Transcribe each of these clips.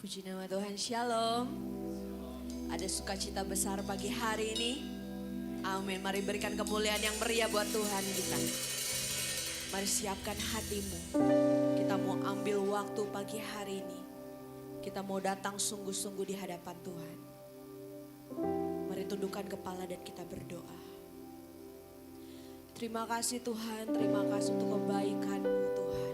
Puji nama Tuhan, Shalom. Ada sukacita besar pagi hari ini. Amin. Mari berikan kemuliaan yang meriah buat Tuhan kita. Mari siapkan hatimu. Kita mau ambil waktu pagi hari ini. Kita mau datang sungguh-sungguh di hadapan Tuhan. Mari tundukkan kepala dan kita berdoa. Terima kasih Tuhan, terima kasih untuk kebaikan-Mu Tuhan.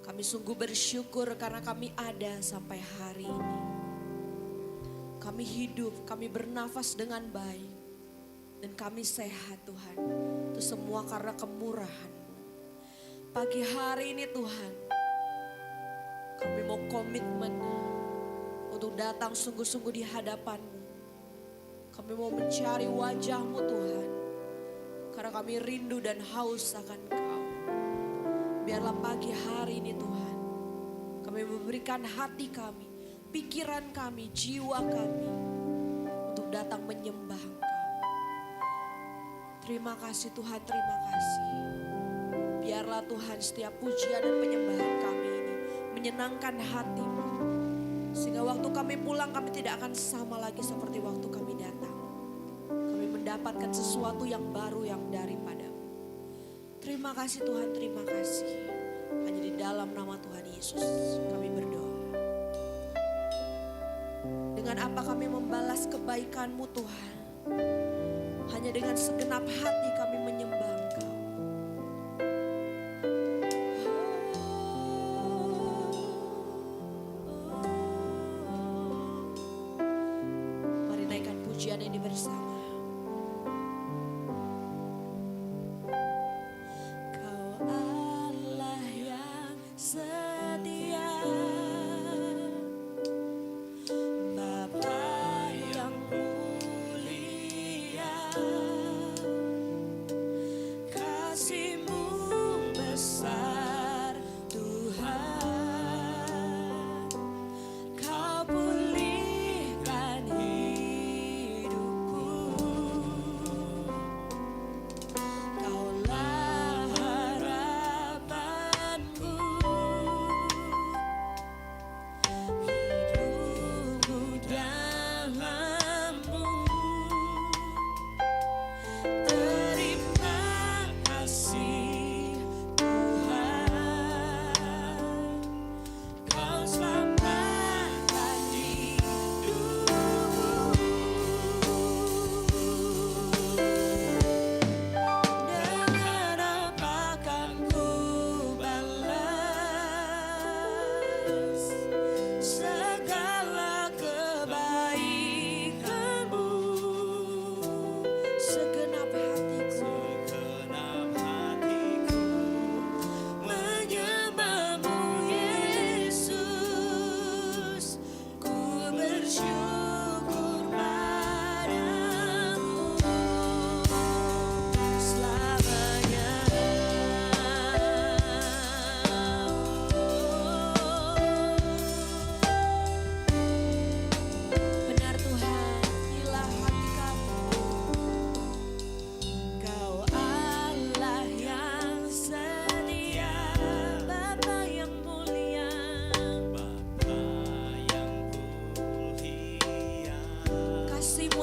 Kami sungguh bersyukur karena kami ada sampai hari ini. Kami hidup, kami bernafas dengan baik. Dan kami sehat Tuhan. Itu semua karena kemurahan-Mu. Pagi hari ini Tuhan, kami mau komitmen untuk datang sungguh-sungguh di hadapan-Mu. Kami mau mencari wajah-Mu Tuhan. Karena kami rindu dan haus akan Kau. Biarlah pagi hari ini Tuhan, kami memberikan hati kami, pikiran kami, jiwa kami untuk datang menyembah Engkau. Terima kasih Tuhan, terima kasih. Biarlah Tuhan setiap pujian dan penyembahan kami ini menyenangkan hati-Mu. Sehingga waktu kami pulang kami tidak akan sama lagi seperti waktu kami datang. Kami mendapatkan sesuatu yang baru yang daripada-Mu. Terima kasih Tuhan, terima kasih. Hanya di dalam nama Tuhan Yesus kami berdoa. Dengan apa kami membalas kebaikan-Mu Tuhan? Hanya dengan segenap hati kami menyembah Engkau. Mari naikkan pujian ini bersama.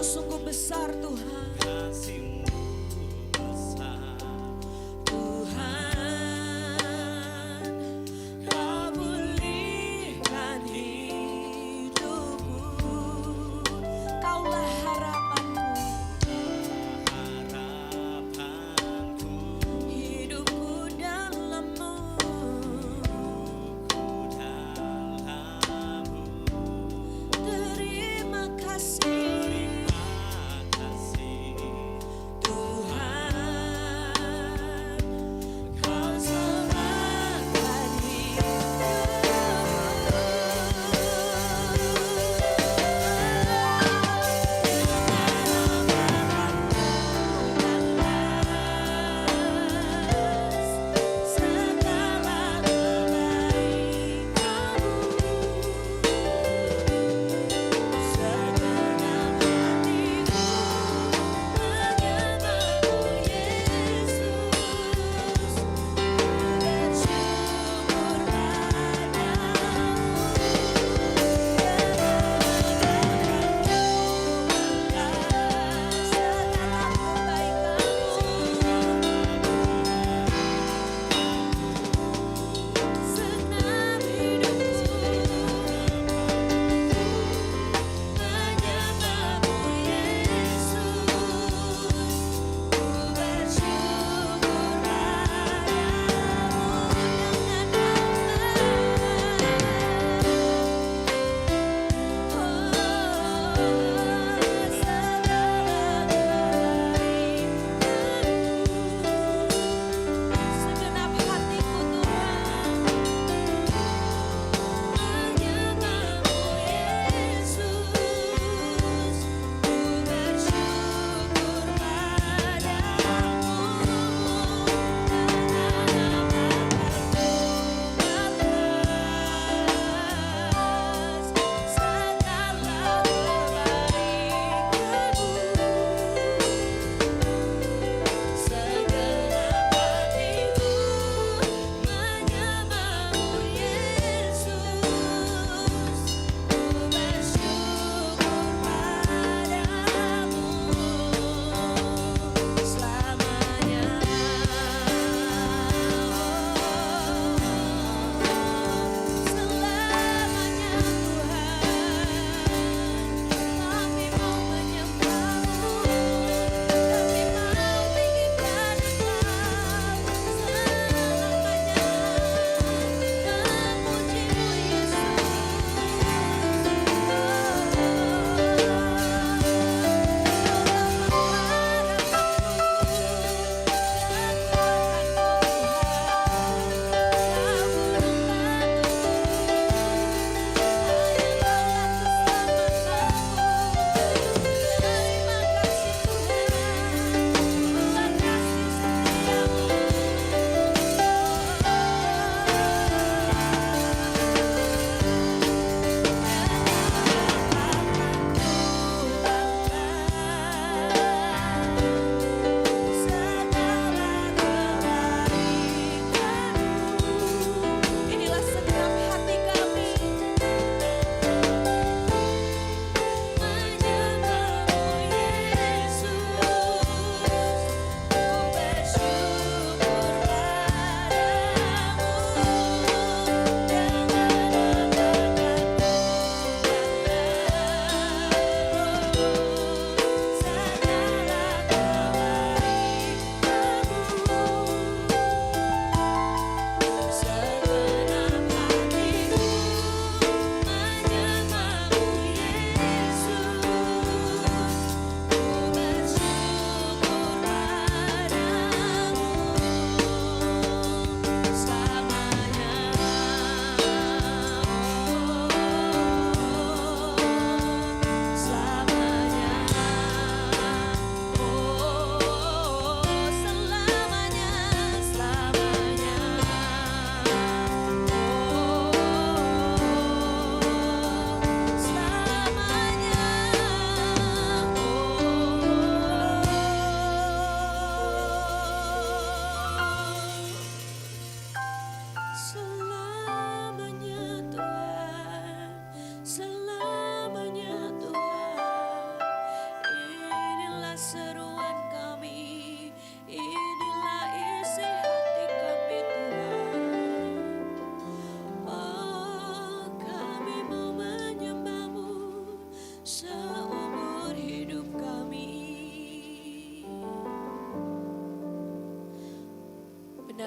Sungguh besar Tuhan. Kasih-Mu besar Tuhan. Kau pulihkan hidupku. Kaulah harapanku. Hidupku dalam-Mu. Terima kasih.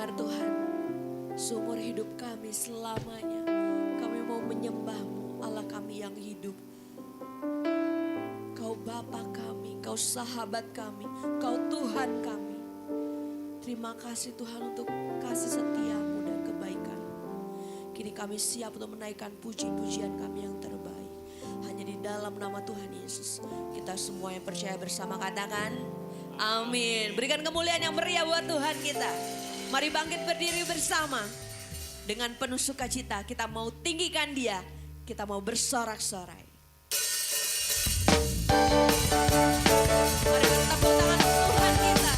benar Tuhan, seumur hidup kami selamanya kami mau menyembah-Mu, Allah kami yang hidup. Kau Bapa kami, Kau sahabat kami, Kau Tuhan kami. Terima kasih Tuhan untuk kasih setia-Mu dan kebaikan-Mu. Kini kami siap untuk menaikkan puji-pujian kami yang terbaik. Hanya di dalam nama Tuhan Yesus. Kita semua yang percaya bersama katakan amin. Berikan kemuliaan yang meriah buat Tuhan kita. Mari bangkit berdiri bersama. Dengan penuh sukacita kita mau tinggikan Dia. Kita mau bersorak-sorai. Mari bertepuk tangan untuk Tuhan kita.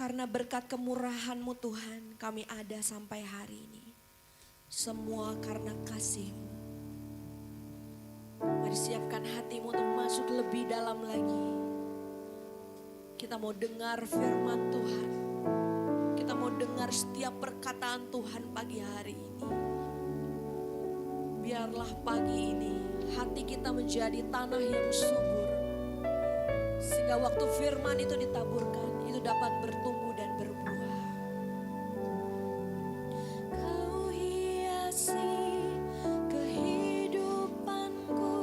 Karena berkat kemurahan-Mu Tuhan kami ada sampai hari ini. Semua karena kasih-Mu. Mari siapkan hatimu untuk masuk lebih dalam lagi. Kita mau dengar firman Tuhan. Kita mau dengar setiap perkataan Tuhan pagi hari ini. biarlah pagi ini hati kita menjadi tanah yang subur. Sehingga waktu firman itu ditaburkan, itu dapat bertumbuh dan berbuah. Kau hiasi kehidupanku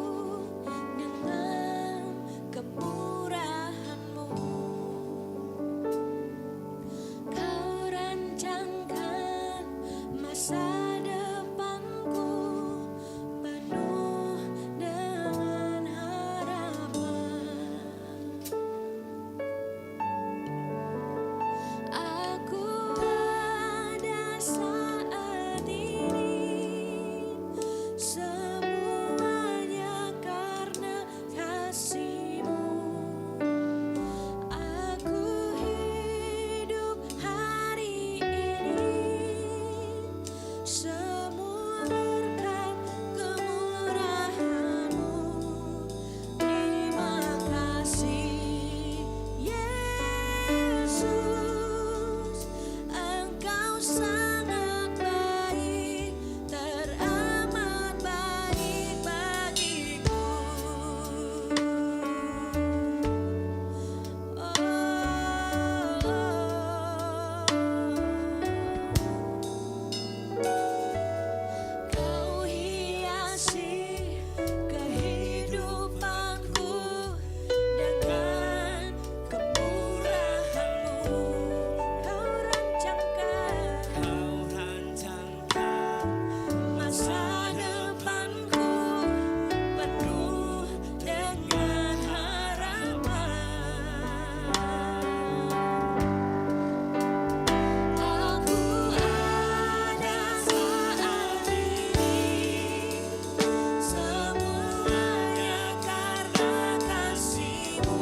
dengan kemurahan-Mu. Kau rancangkan masa depanku penuh dengan harapan. Aku ada saat ini, semuanya karena kasih-Mu. Aku hidup hari ini, semua berkat kemurahan-Mu. Terima kasih Yesus, Engkau sangat baik, teramat baik bagiku. Kau hiasi kehidupanku dengan kemurahan-Mu. Kau rancangkan masa depanku penuh dengan harapan. Aku ada saat ini, semuanya karena kasih-Mu.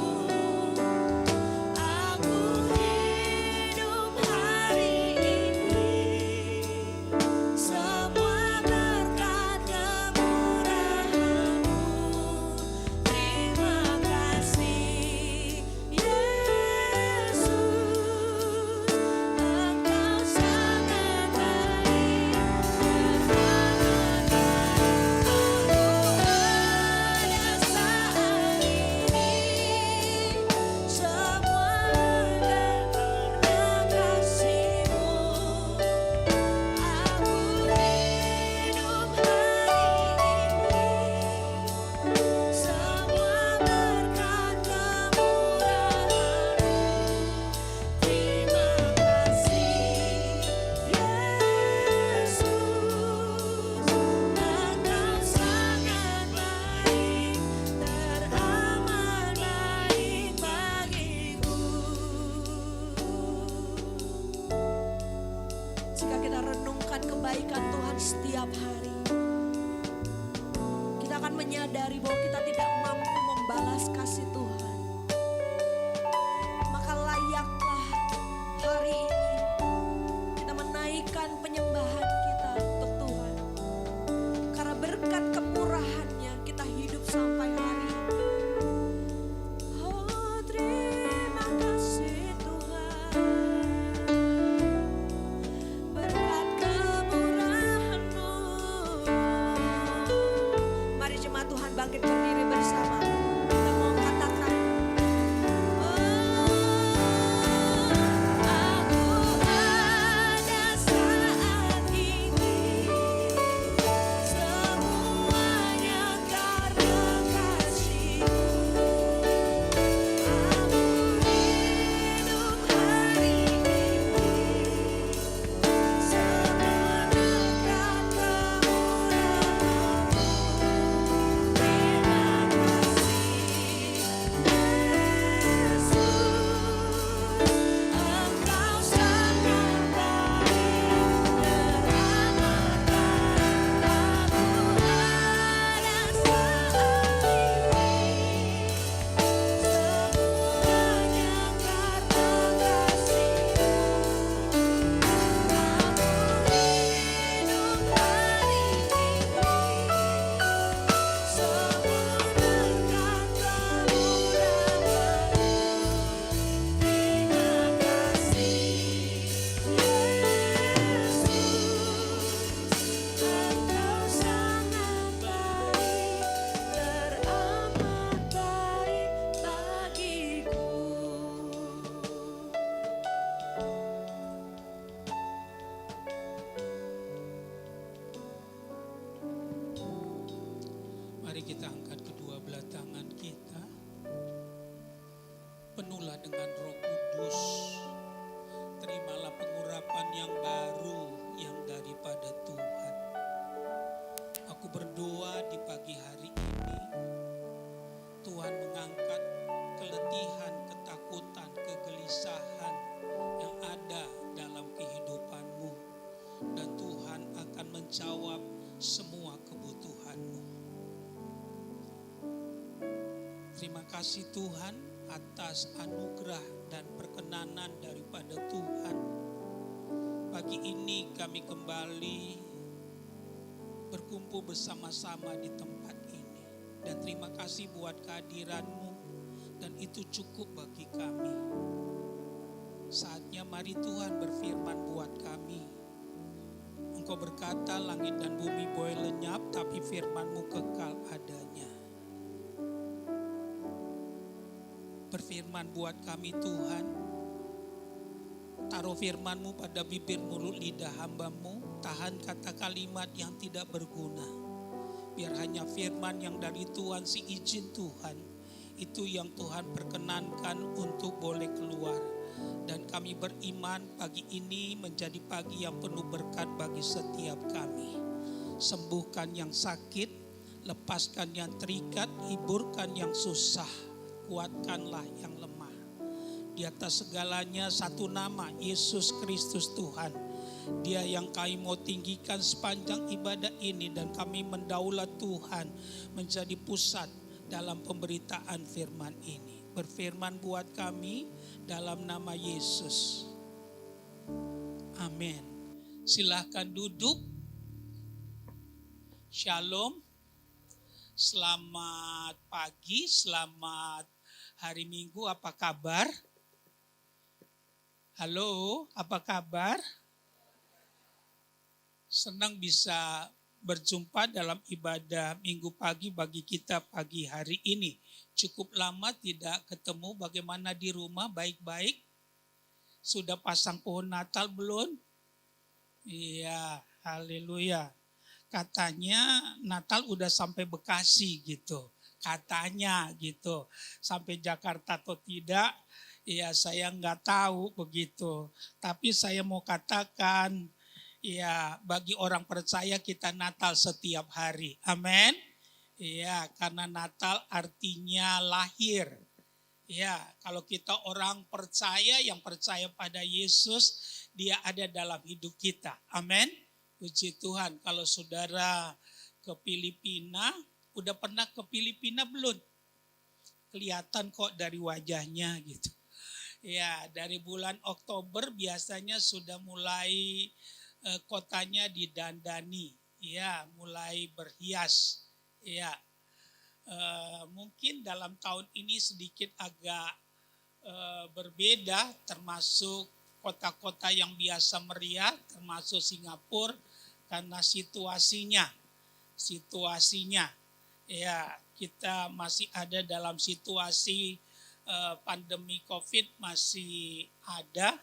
Aku hidup hari ini, semua berkat kemurahan-Mu. Terima kasih Yesus, Engkau sangat baik, teramat baik. Aku ada saat ini, semua karena kasih-Mu. Aku hidup hari ini, semua berkat kemurahan-Mu. Terima kasih Yesus, Engkau sangat baik, teramat baik bagiku. Jika kita renungkan kebaikan Tuhan setiap hari, kita akan menyadari bahwa kita tidak mampu membalas kasih Tuhan. Maka layaklah hari ini kita menaikkan penyembahan kita untuk Tuhan. Karena berkat kemurahan-Nya kita hidup sampai hari ini. Oh, terima kasih Tuhan, berkat kemurahan-Mu. Mari jemaat Tuhan bangkit berdiri bersama. Kita mau katakan Penuhlah dengan Roh Kudus. Terimalah pengurapan yang baru yang daripada Tuhan. Aku berdoa di pagi hari ini, Tuhan mengangkat keletihan, ketakutan, kegelisahan yang ada dalam kehidupanmu. Dan Tuhan akan menjawab semua kebutuhanmu. Terima kasih Tuhan atas anugerah dan perkenanan daripada Tuhan. Pagi ini kami kembali berkumpul bersama-sama di tempat ini. Dan terima kasih buat kehadiran-Mu, dan itu cukup bagi kami. Saatnya mari Tuhan berfirman buat kami. Engkau berkata langit dan bumi boleh lenyap, tapi firman-Mu kekal adanya. Berfirman buat kami Tuhan. Taruh firman-Mu pada bibir mulut lidah hamba-Mu. Tahan kata kalimat yang tidak berguna. Biar hanya firman yang dari Tuhan, si izin Tuhan. Itu yang Tuhan perkenankan untuk boleh keluar. Dan kami beriman pagi ini menjadi pagi yang penuh berkat bagi setiap kami. Sembuhkan yang sakit, lepaskan yang terikat, hiburkan yang susah. Kuatkanlah yang lemah. Di atas segalanya satu nama, Yesus Kristus Tuhan. Dia yang kami mau tinggikan sepanjang ibadah ini, dan kami mendaulat Tuhan menjadi pusat dalam pemberitaan firman ini. Berfirman buat kami dalam nama Yesus. Amin. Silahkan duduk. Shalom. Selamat pagi, selamat hari Minggu, apa kabar? Halo, apa kabar? Senang bisa berjumpa dalam ibadah Minggu pagi bagi kita pagi hari ini. Cukup lama tidak ketemu, bagaimana di rumah, baik-baik? Sudah pasang pohon Natal belum? Iya, haleluya. Katanya Natal udah sampai Bekasi gitu. Katanya gitu. Sampai Jakarta atau tidak, ya saya nggak tahu begitu. Tapi saya mau katakan, ya bagi orang percaya kita Natal setiap hari. Amin. Ya, karena Natal artinya lahir. Ya, kalau kita orang percaya, yang percaya pada Yesus, dia ada dalam hidup kita. Amin. Puji Tuhan. Kalau saudara ke Filipina, udah pernah ke Filipina belum? Kelihatan kok dari wajahnya gitu. Ya, dari bulan Oktober biasanya sudah mulai kotanya didandani. Ya, mulai berhias. Ya, mungkin dalam tahun ini sedikit agak berbeda, termasuk kota-kota yang biasa meriah, termasuk Singapura, karena situasinya, ya kita masih ada dalam situasi pandemi COVID masih ada.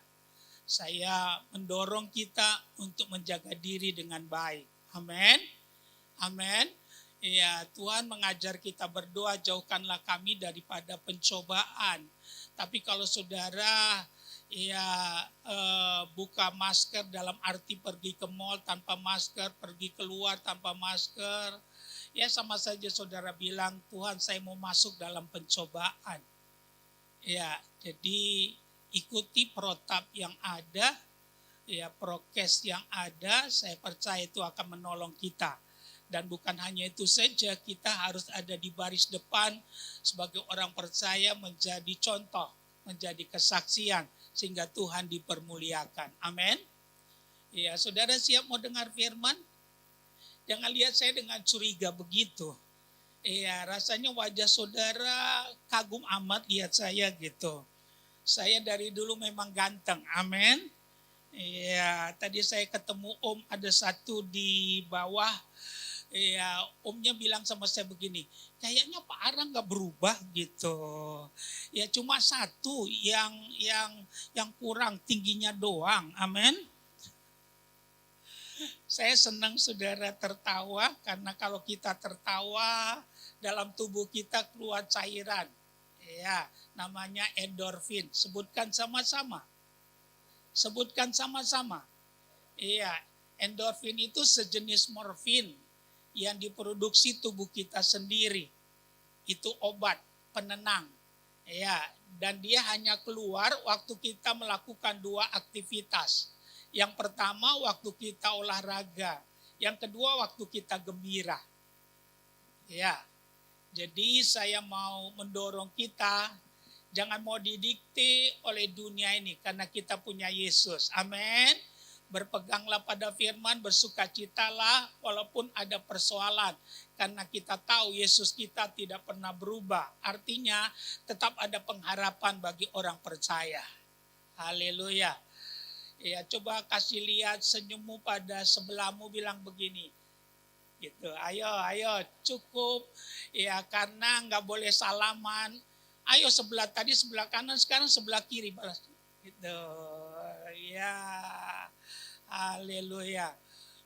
Saya mendorong kita untuk menjaga diri dengan baik. Amin. Amin. Ya, Tuhan mengajar kita berdoa, jauhkanlah kami daripada pencobaan. Tapi kalau saudara buka masker dalam arti pergi ke mal tanpa masker, pergi keluar tanpa masker, ya sama saja saudara bilang, Tuhan saya mau masuk dalam pencobaan. Ya, jadi ikuti protap yang ada, ya prokes yang ada, saya percaya itu akan menolong kita. Dan bukan hanya itu saja, kita harus ada di baris depan sebagai orang percaya, menjadi contoh, menjadi kesaksian, sehingga Tuhan dipermuliakan. Amin. Ya, saudara siap mau dengar firman? Jangan lihat saya dengan curiga begitu. Ya, rasanya wajah saudara kagum amat lihat saya gitu. Saya dari dulu memang ganteng. Amin. Ya, tadi saya ketemu Om, ada satu di bawah. Ya, Omnya bilang sama saya begini, kayaknya Pak Ara nggak berubah gitu. Ya cuma satu yang kurang, tingginya doang. Amin. Saya senang saudara tertawa, karena kalau kita tertawa dalam tubuh kita keluar cairan. Ya, namanya endorfin. Sebutkan sama-sama. Sebutkan sama-sama. Iya, endorfin itu sejenis morfin yang diproduksi tubuh kita sendiri. Itu obat penenang. Ya, dan dia hanya keluar waktu kita melakukan dua aktivitas. Yang pertama waktu kita olahraga, yang kedua waktu kita gembira. Ya. Jadi saya mau mendorong kita jangan mau didikte oleh dunia ini karena kita punya Yesus. Amin. Berpeganglah pada firman, bersukacitalah walaupun ada persoalan. Karena kita tahu Yesus kita tidak pernah berubah. Artinya tetap ada pengharapan bagi orang percaya. Haleluya. Ya, coba kasih lihat senyummu pada sebelahmu, bilang begini. Gitu, ayo cukup. Ya, karena nggak boleh salaman. Ayo sebelah tadi sebelah kanan, sekarang sebelah kiri balas. Gitu. Ya. Haleluya.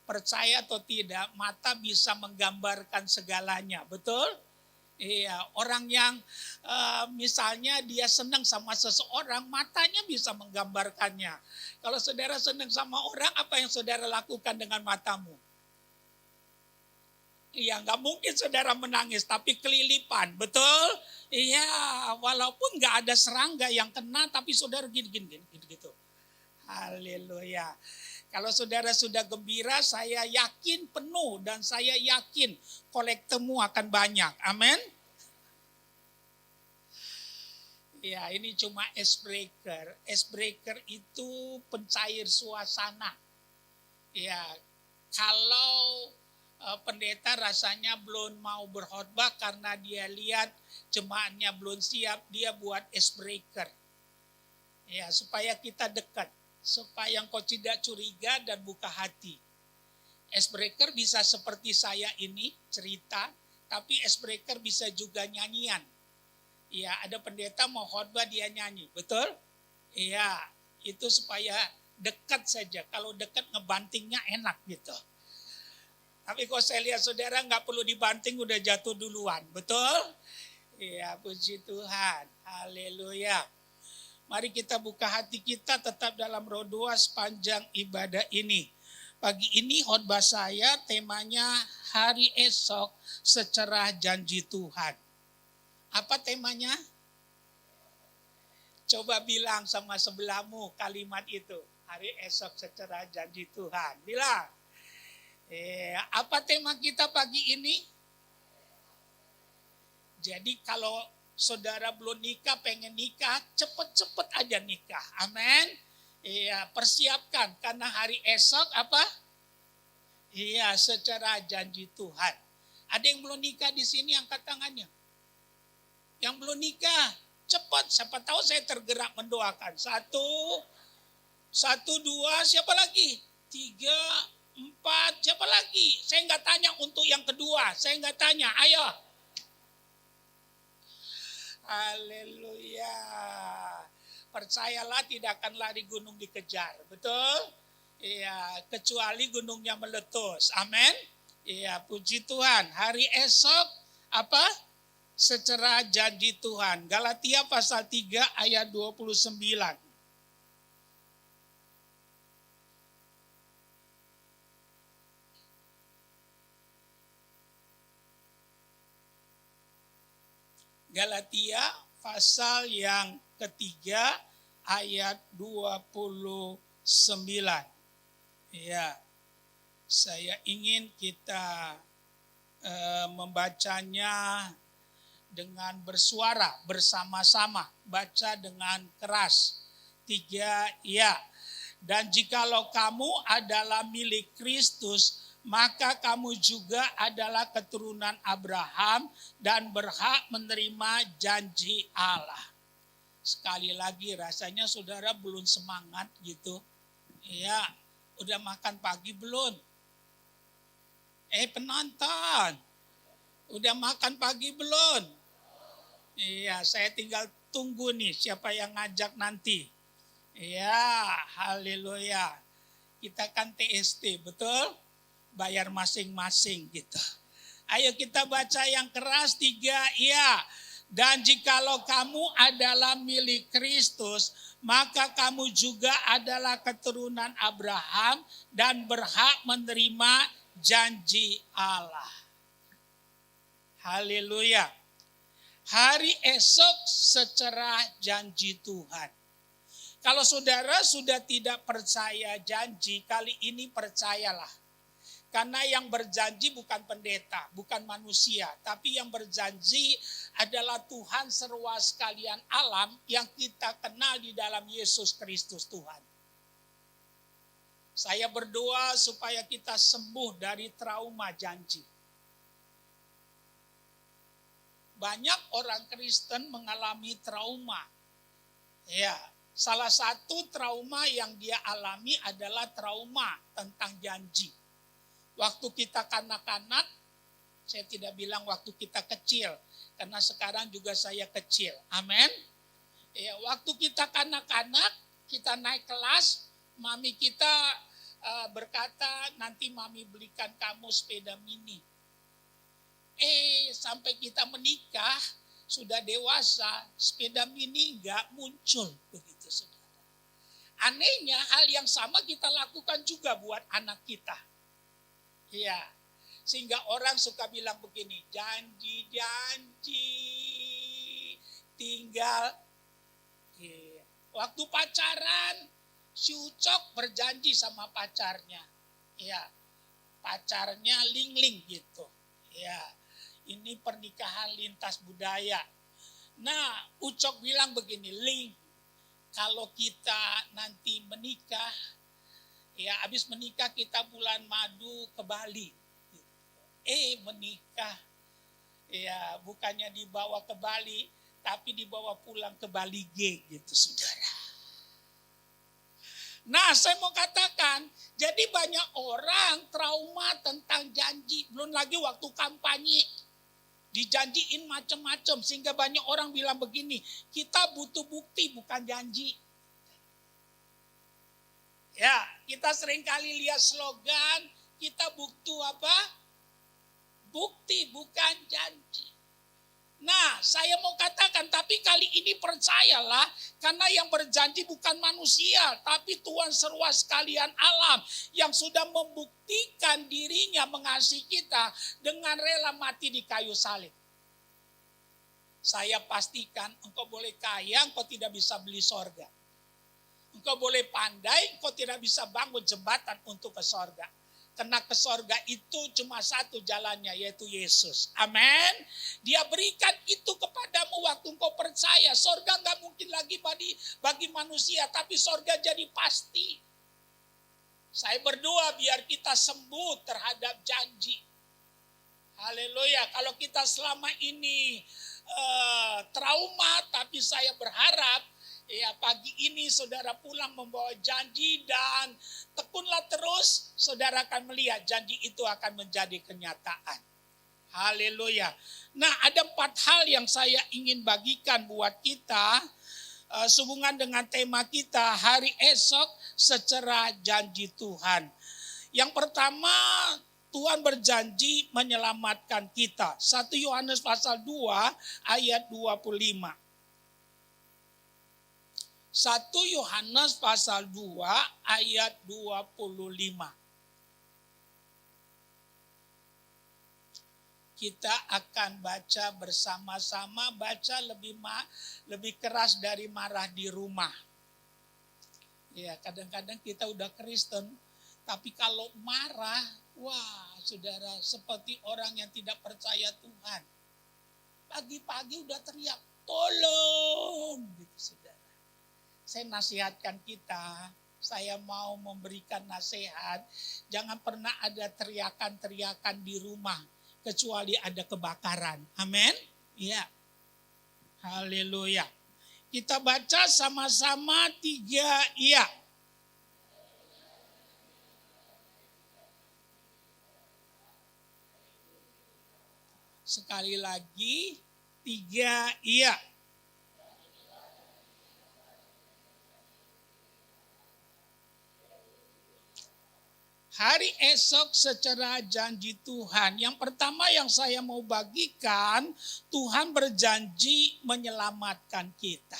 Percaya atau tidak, mata bisa menggambarkan segalanya, betul? Iya, orang yang misalnya dia senang sama seseorang, matanya bisa menggambarkannya. Kalau saudara senang sama orang, apa yang saudara lakukan dengan matamu? Iya, nggak mungkin saudara menangis, tapi kelilipan, betul? Iya, walaupun nggak ada serangga yang kena, tapi saudara gini gitu. Haleluya. Kalau saudara sudah gembira, saya yakin penuh dan saya yakin kolektemu akan banyak. Amin. Ya, ini cuma icebreaker. Icebreaker itu pencair suasana. Ya, kalau pendeta rasanya belum mau berkhotbah karena dia lihat jemaatnya belum siap, dia buat icebreaker. Ya, supaya kita dekat, supaya engkau tidak curiga dan buka hati. Icebreaker bisa seperti saya ini cerita, tapi icebreaker bisa juga nyanyian. Ya, ada pendeta mau khotbah dia nyanyi, betul? Iya, itu supaya dekat saja. Kalau dekat ngebantingnya enak gitu. Tapi kalau saya lihat saudara nggak perlu dibanting, udah jatuh duluan, betul? Iya, puji Tuhan, haleluya. Mari kita buka hati kita tetap dalam roh doa sepanjang ibadah ini. Pagi ini khotbah saya temanya hari esok secerah janji Tuhan. Apa temanya? Coba bilang sama sebelahmu kalimat itu. Hari esok secerah janji Tuhan. Bilang. Apa tema kita pagi ini? Jadi kalau saudara belum nikah, pengen nikah, cepet-cepet aja nikah. Amin. Iya, persiapkan karena hari esok apa? Iya, secara janji Tuhan. Ada yang belum nikah di sini, angkat tangannya. Yang belum nikah, cepat. Siapa tahu saya tergerak mendoakan. Satu, dua, siapa lagi? 3, 4, siapa lagi? Saya nggak tanya untuk yang kedua, saya nggak tanya. Ayo. Haleluya. Percayalah tidak akan lari gunung dikejar. Betul? Iya, kecuali gunungnya meletus. Amin. Iya, puji Tuhan. Hari esok apa? Secerah janji Tuhan. Galatia pasal 3 ayat 29. Galatia pasal yang ketiga ayat 29. Ya, saya ingin kita membacanya dengan bersuara bersama-sama, baca dengan keras. 3, ya. Dan jikalau kamu adalah milik Kristus, maka kamu juga adalah keturunan Abraham dan berhak menerima janji Allah. Sekali lagi rasanya saudara belum semangat gitu. Ya, udah makan pagi belum? Penonton, udah makan pagi belum? Iya, saya tinggal tunggu nih siapa yang ngajak nanti. Iya, haleluya. Kita kan TST, betul? Bayar masing-masing gitu. Ayo kita baca yang keras 3, iya. Dan jikalau kamu adalah milik Kristus, maka kamu juga adalah keturunan Abraham dan berhak menerima janji Allah. Haleluya. Hari esok secerah janji Tuhan. Kalau saudara sudah tidak percaya janji, kali ini percayalah. Karena yang berjanji bukan pendeta, bukan manusia. Tapi yang berjanji adalah Tuhan seruas sekalian alam yang kita kenal di dalam Yesus Kristus Tuhan. Saya berdoa supaya kita sembuh dari trauma janji. Banyak orang Kristen mengalami trauma. Ya, salah satu trauma yang dia alami adalah trauma tentang janji. Waktu kita kanak-kanak, saya tidak bilang waktu kita kecil, karena sekarang juga saya kecil. Amin. Ya, waktu kita kanak-kanak, kita naik kelas, mami kita berkata, nanti mami belikan kamu sepeda mini. Sampai kita menikah, sudah dewasa, sepeda mini enggak muncul. Begitu, saudara. Anehnya, hal yang sama kita lakukan juga buat anak kita. Ya, sehingga orang suka bilang begini, janji-janji tinggal. Ya. Waktu pacaran, si Ucok berjanji sama pacarnya. Ya, pacarnya Ling-Ling gitu. Ya, ini pernikahan lintas budaya. Nah, Ucok bilang begini, Ling, kalau kita nanti menikah, ya, habis menikah kita bulan madu ke Bali. Menikah. Ya, bukannya dibawa ke Bali, tapi dibawa pulang ke Bali G gitu, saudara. Nah, saya mau katakan, jadi banyak orang trauma tentang janji. Belum lagi waktu kampanye. Dijanjiin macam-macam. Sehingga banyak orang bilang begini, kita butuh bukti bukan janji. Ya, kita sering kali lihat slogan, kita butuh apa? Bukti bukan janji. Nah, saya mau katakan, tapi kali ini percayalah, karena yang berjanji bukan manusia, tapi Tuhan seruas sekalian alam, yang sudah membuktikan dirinya mengasihi kita dengan rela mati di kayu salib. Saya pastikan, engkau boleh kaya, engkau tidak bisa beli sorga. Engkau boleh pandai, engkau tidak bisa bangun jembatan untuk ke sorga. Karena ke sorga itu cuma satu jalannya, yaitu Yesus. Amin. Dia berikan itu kepadamu waktu engkau percaya. Sorga gak mungkin lagi bagi manusia, tapi sorga jadi pasti. Saya berdoa biar kita sembuh terhadap janji. Haleluya. Kalau kita selama ini trauma, tapi saya berharap ya pagi ini saudara pulang membawa janji dan tekunlah terus, saudara akan melihat janji itu akan menjadi kenyataan. Haleluya. Nah, ada 4 hal yang saya ingin bagikan buat kita sehubungan dengan tema kita hari esok secerah janji Tuhan. Yang pertama, Tuhan berjanji menyelamatkan kita. 1 Yohanes pasal 2 ayat 25. 1 Yohanes pasal 2 ayat 25. Kita akan baca bersama-sama, baca lebih keras dari marah di rumah. Ya, kadang-kadang kita udah Kristen, tapi kalau marah, wah saudara, seperti orang yang tidak percaya Tuhan. Pagi-pagi udah teriak, tolong, gitu saudara. Saya nasihatkan kita, saya mau memberikan nasihat, jangan pernah ada teriakan-teriakan di rumah, kecuali ada kebakaran. Amin? Ya. Haleluya. Kita baca sama-sama 3 iya. Sekali lagi, 3 iya. Hari esok secara janji Tuhan. Yang pertama yang saya mau bagikan, Tuhan berjanji menyelamatkan kita.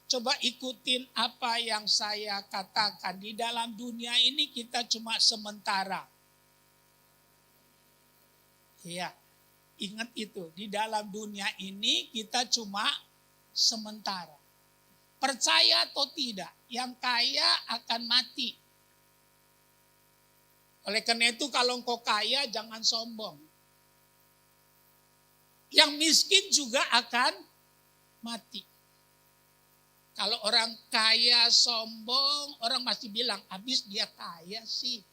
Coba ikutin apa yang saya katakan. Di dalam dunia ini kita cuma sementara. Ya, ingat itu. Di dalam dunia ini kita cuma sementara. Percaya atau tidak, yang kaya akan mati. Oleh karena itu kalau engkau kaya jangan sombong. Yang miskin juga akan mati. Kalau orang kaya sombong, orang masih bilang habis dia kaya sih.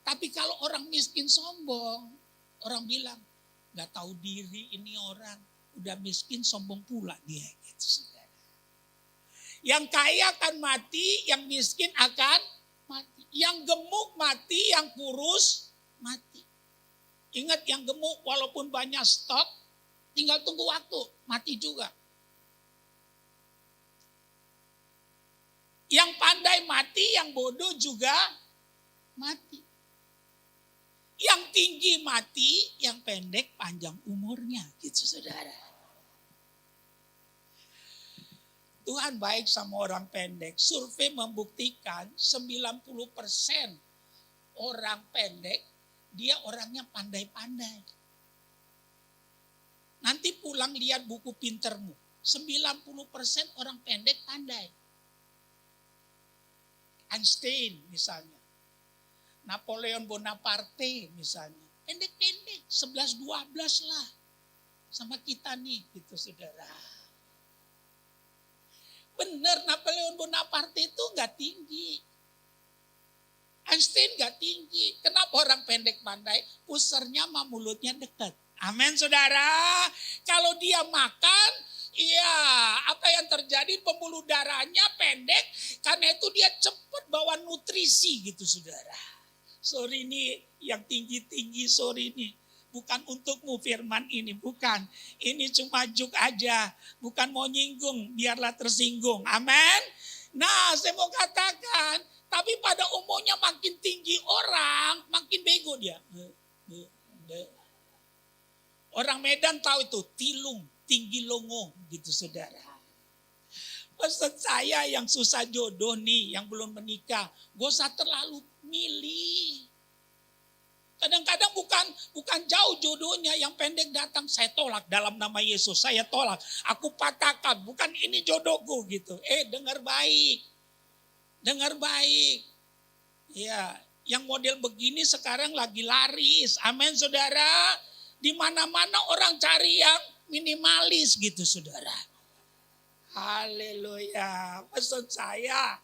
Tapi kalau orang miskin sombong, orang bilang gak tahu diri ini orang. Udah miskin sombong pula dia gitu. Yang kaya akan mati, yang miskin akan mati. Yang gemuk mati, yang kurus mati. Ingat yang gemuk walaupun banyak stok, tinggal tunggu waktu, mati juga. Yang pandai mati, yang bodoh juga mati. Yang tinggi mati, yang pendek panjang umurnya, gitu saudara. Tuhan baik sama orang pendek. Survei membuktikan 90% orang pendek, dia orangnya pandai-pandai. Nanti pulang lihat buku pintermu. 90% orang pendek pandai. Einstein misalnya. Napoleon Bonaparte misalnya. Pendek-pendek, 11-12 lah. Sama kita nih, gitu saudara. Benar, Napoleon Bonaparte itu gak tinggi. Einstein gak tinggi. Kenapa orang pendek pandai? Pusernya sama mulutnya dekat. Amin saudara. Kalau dia makan, iya apa yang terjadi? Pembuluh darahnya pendek. Karena itu dia cepat bawa nutrisi gitu saudara. Sorry nih yang tinggi-tinggi, sorry nih. Bukan untukmu firman ini, bukan. Ini cuma juk aja, bukan mau nyinggung, biarlah tersinggung. Amin. Nah, saya mau katakan, tapi pada umumnya makin tinggi orang, makin bego dia. Orang Medan tahu itu, tilung, tinggi longo gitu saudara. Pesan saya yang susah jodoh nih, yang belum menikah, gak usah terlalu milih. Kadang-kadang bukan jauh jodohnya, yang pendek datang saya tolak dalam nama Yesus, saya tolak, aku patahkan, bukan ini jodohku gitu. Dengar baik, dengar baik. Ya, yang model begini sekarang lagi laris, amin saudara. Di mana-mana orang cari yang minimalis gitu saudara. Haleluya, pesan saya,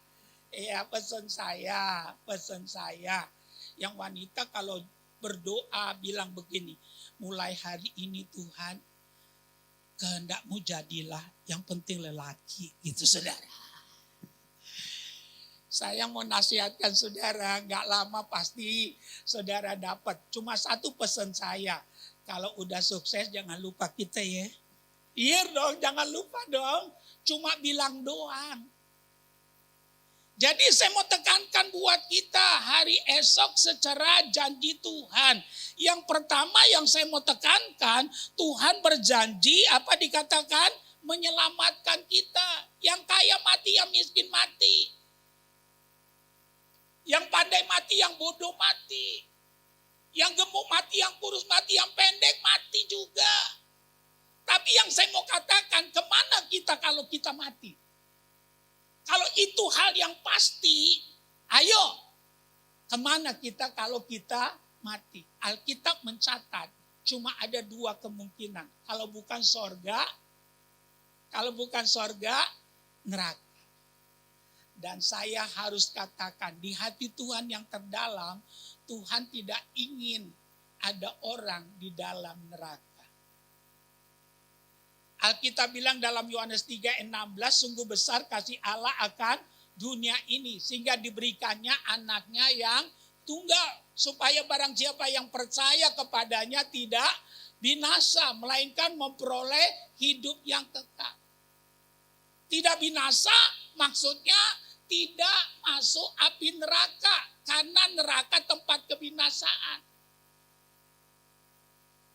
pesan saya, yang wanita kalau berdoa bilang begini, mulai hari ini Tuhan, kehendakmu jadilah, yang penting lelaki, gitu saudara. Saya mau nasihatkan saudara, gak lama pasti saudara dapat. Cuma satu pesan saya, kalau udah sukses jangan lupa kita ya. Iya dong, jangan lupa dong, cuma bilang doang. Jadi saya mau tekankan buat kita hari esok secara janji Tuhan. Yang pertama yang saya mau tekankan, Tuhan berjanji apa dikatakan? Menyelamatkan kita. Yang kaya mati, yang miskin mati. Yang pandai mati, yang bodoh mati. Yang gemuk mati, yang kurus mati, yang pendek mati juga. Tapi yang saya mau katakan, kemana kita kalau kita mati? Kalau itu hal yang pasti, ayo kemana kita kalau kita mati? Alkitab mencatat cuma ada dua kemungkinan. Kalau bukan sorga, neraka. Dan saya harus katakan di hati Tuhan yang terdalam, Tuhan tidak ingin ada orang di dalam neraka. Alkitab bilang dalam Yohanes 3:16, sungguh besar kasih Allah akan dunia ini, sehingga diberikannya anaknya yang tunggal, supaya barang siapa yang percaya kepadanya tidak binasa, melainkan memperoleh hidup yang kekal. Tidak binasa maksudnya tidak masuk api neraka, karena neraka tempat kebinasaan.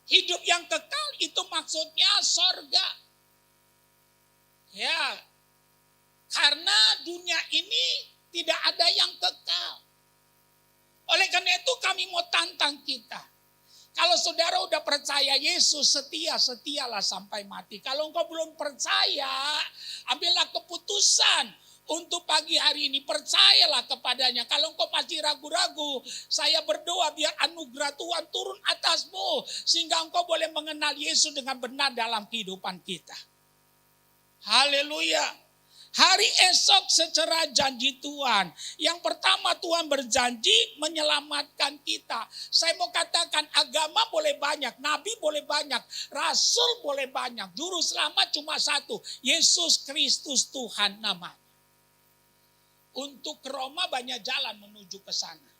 Hidup yang kekal itu maksudnya sorga. Ya, karena dunia ini tidak ada yang kekal. Oleh karena itu kami mau tantang kita. Kalau saudara udah percaya Yesus setia, setialah sampai mati. Kalau engkau belum percaya, ambillah keputusan untuk pagi hari ini. Percayalah kepadanya. Kalau engkau masih ragu-ragu, saya berdoa biar anugerah Tuhan turun atasmu. Sehingga engkau boleh mengenal Yesus dengan benar dalam kehidupan kita. Haleluya. Hari esok secara janji Tuhan. Yang pertama Tuhan berjanji menyelamatkan kita. Saya mau katakan agama boleh banyak, nabi boleh banyak, rasul boleh banyak. Juru selamat cuma satu, Yesus Kristus Tuhan namanya. Untuk ke Roma banyak jalan menuju ke sana.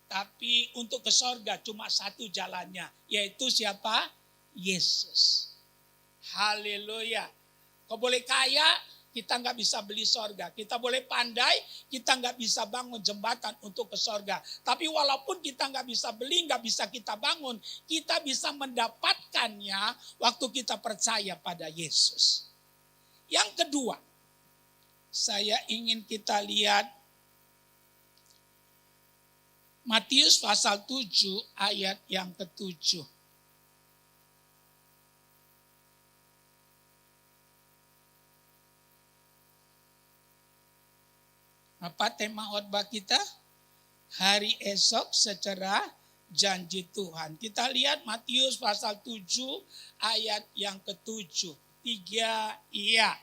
Tapi untuk ke sorga cuma satu jalannya, yaitu siapa? Yesus. Haleluya. Kau boleh kaya, kita nggak bisa beli sorga. Kita boleh pandai, kita nggak bisa bangun jembatan untuk ke sorga. Tapi walaupun kita nggak bisa beli, nggak bisa kita bangun, kita bisa mendapatkannya waktu kita percaya pada Yesus. Yang kedua, saya ingin kita lihat Matius pasal 7 ayat yang ke-7. Apa tema khotbah kita? Hari esok secara janji Tuhan. Kita lihat Matius pasal 7 ayat yang ke-7. 3, iya.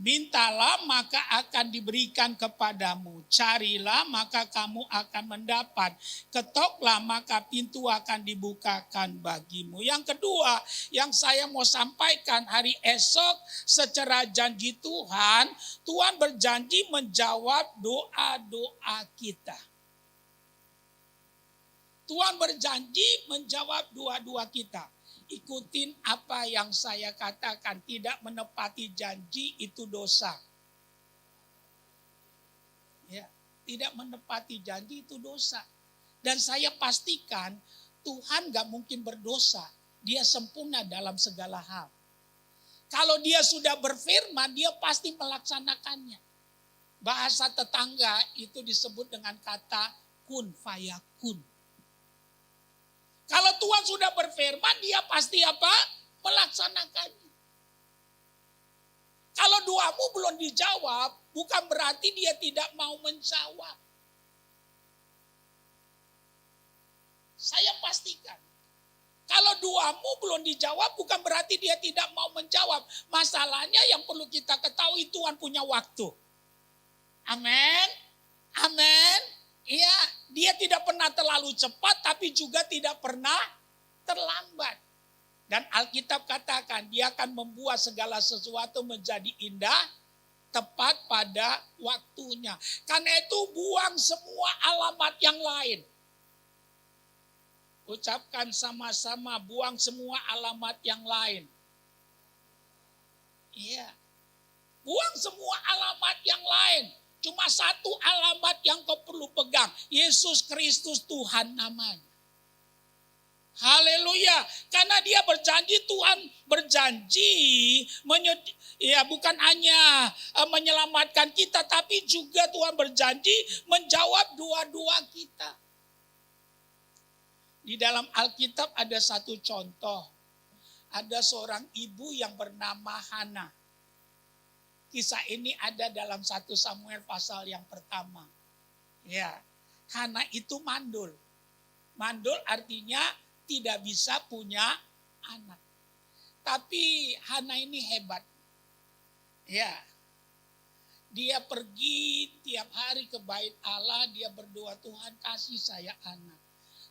Mintalah maka akan diberikan kepadamu. Carilah maka kamu akan mendapat. Ketoklah maka pintu akan dibukakan bagimu. Yang kedua yang saya mau sampaikan, hari esok secara janji Tuhan. Tuhan berjanji menjawab doa-doa kita. Tuhan berjanji menjawab doa-doa kita. Ikutin apa yang saya katakan, tidak menepati janji itu dosa. Ya, tidak menepati janji itu dosa. Dan saya pastikan Tuhan gak mungkin berdosa. Dia sempurna dalam segala hal. Kalau dia sudah berfirman, dia pasti melaksanakannya. Bahasa tetangga itu disebut dengan kata kun fayakun. Kalau Tuhan sudah berfirman, dia pasti apa? Melaksanakannya. Kalau doamu belum dijawab, bukan berarti dia tidak mau menjawab. Saya pastikan. Kalau doamu belum dijawab, bukan berarti dia tidak mau menjawab. Masalahnya yang perlu kita ketahui, Tuhan punya waktu. Amin. Amin. Iya, dia tidak pernah terlalu cepat, tapi juga tidak pernah terlambat. Dan Alkitab katakan, dia akan membuat segala sesuatu menjadi indah, tepat pada waktunya. Karena itu buang semua alamat yang lain. Ucapkan sama-sama, buang semua alamat yang lain. Iya, buang semua alamat yang lain. Cuma satu alamat yang kau perlu pegang. Yesus Kristus Tuhan namanya. Haleluya. Karena dia berjanji, Tuhan berjanji. Bukan hanya menyelamatkan kita. Tapi juga Tuhan berjanji menjawab doa-doa kita. Di dalam Alkitab ada satu contoh. Ada seorang ibu yang bernama Hana. Kisah ini ada dalam 1 Samuel pasal yang pertama. Ya, Hana itu mandul. Mandul artinya tidak bisa punya anak. Tapi Hana ini hebat. Ya, dia pergi tiap hari ke bait Allah, dia berdoa, Tuhan kasih saya anak.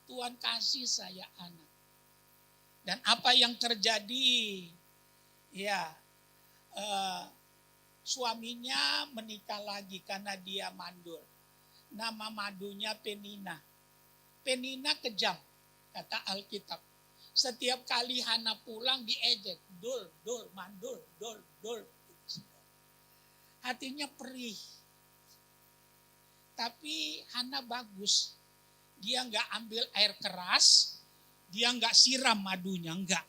Tuhan kasih saya anak. Dan apa yang terjadi? Ya, suaminya menikah lagi karena dia mandul. Nama madunya Penina. Penina kejam, kata Alkitab. Setiap kali Hana pulang diejek. Dul, mandul, dul. Hatinya perih. tapi Hana bagus. Dia nggak ambil air keras, dia nggak siram madunya, enggak.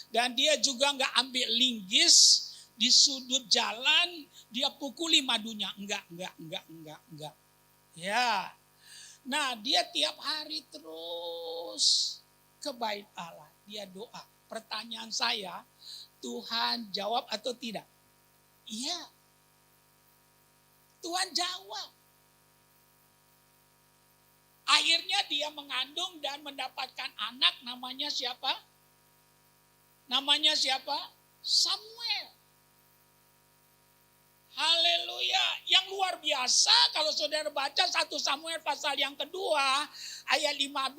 Dan dia juga nggak ambil linggis di sudut jalan, dia pukuli madunya, enggak. Ya, nah dia tiap hari terus ke bait Allah, dia doa. Pertanyaan saya, Tuhan jawab atau tidak? Iya, Tuhan jawab. Akhirnya dia mengandung dan mendapatkan anak, namanya siapa? Namanya siapa? Samuel. Haleluya. Yang luar biasa kalau saudara baca 1 Samuel pasal yang kedua, ayat 15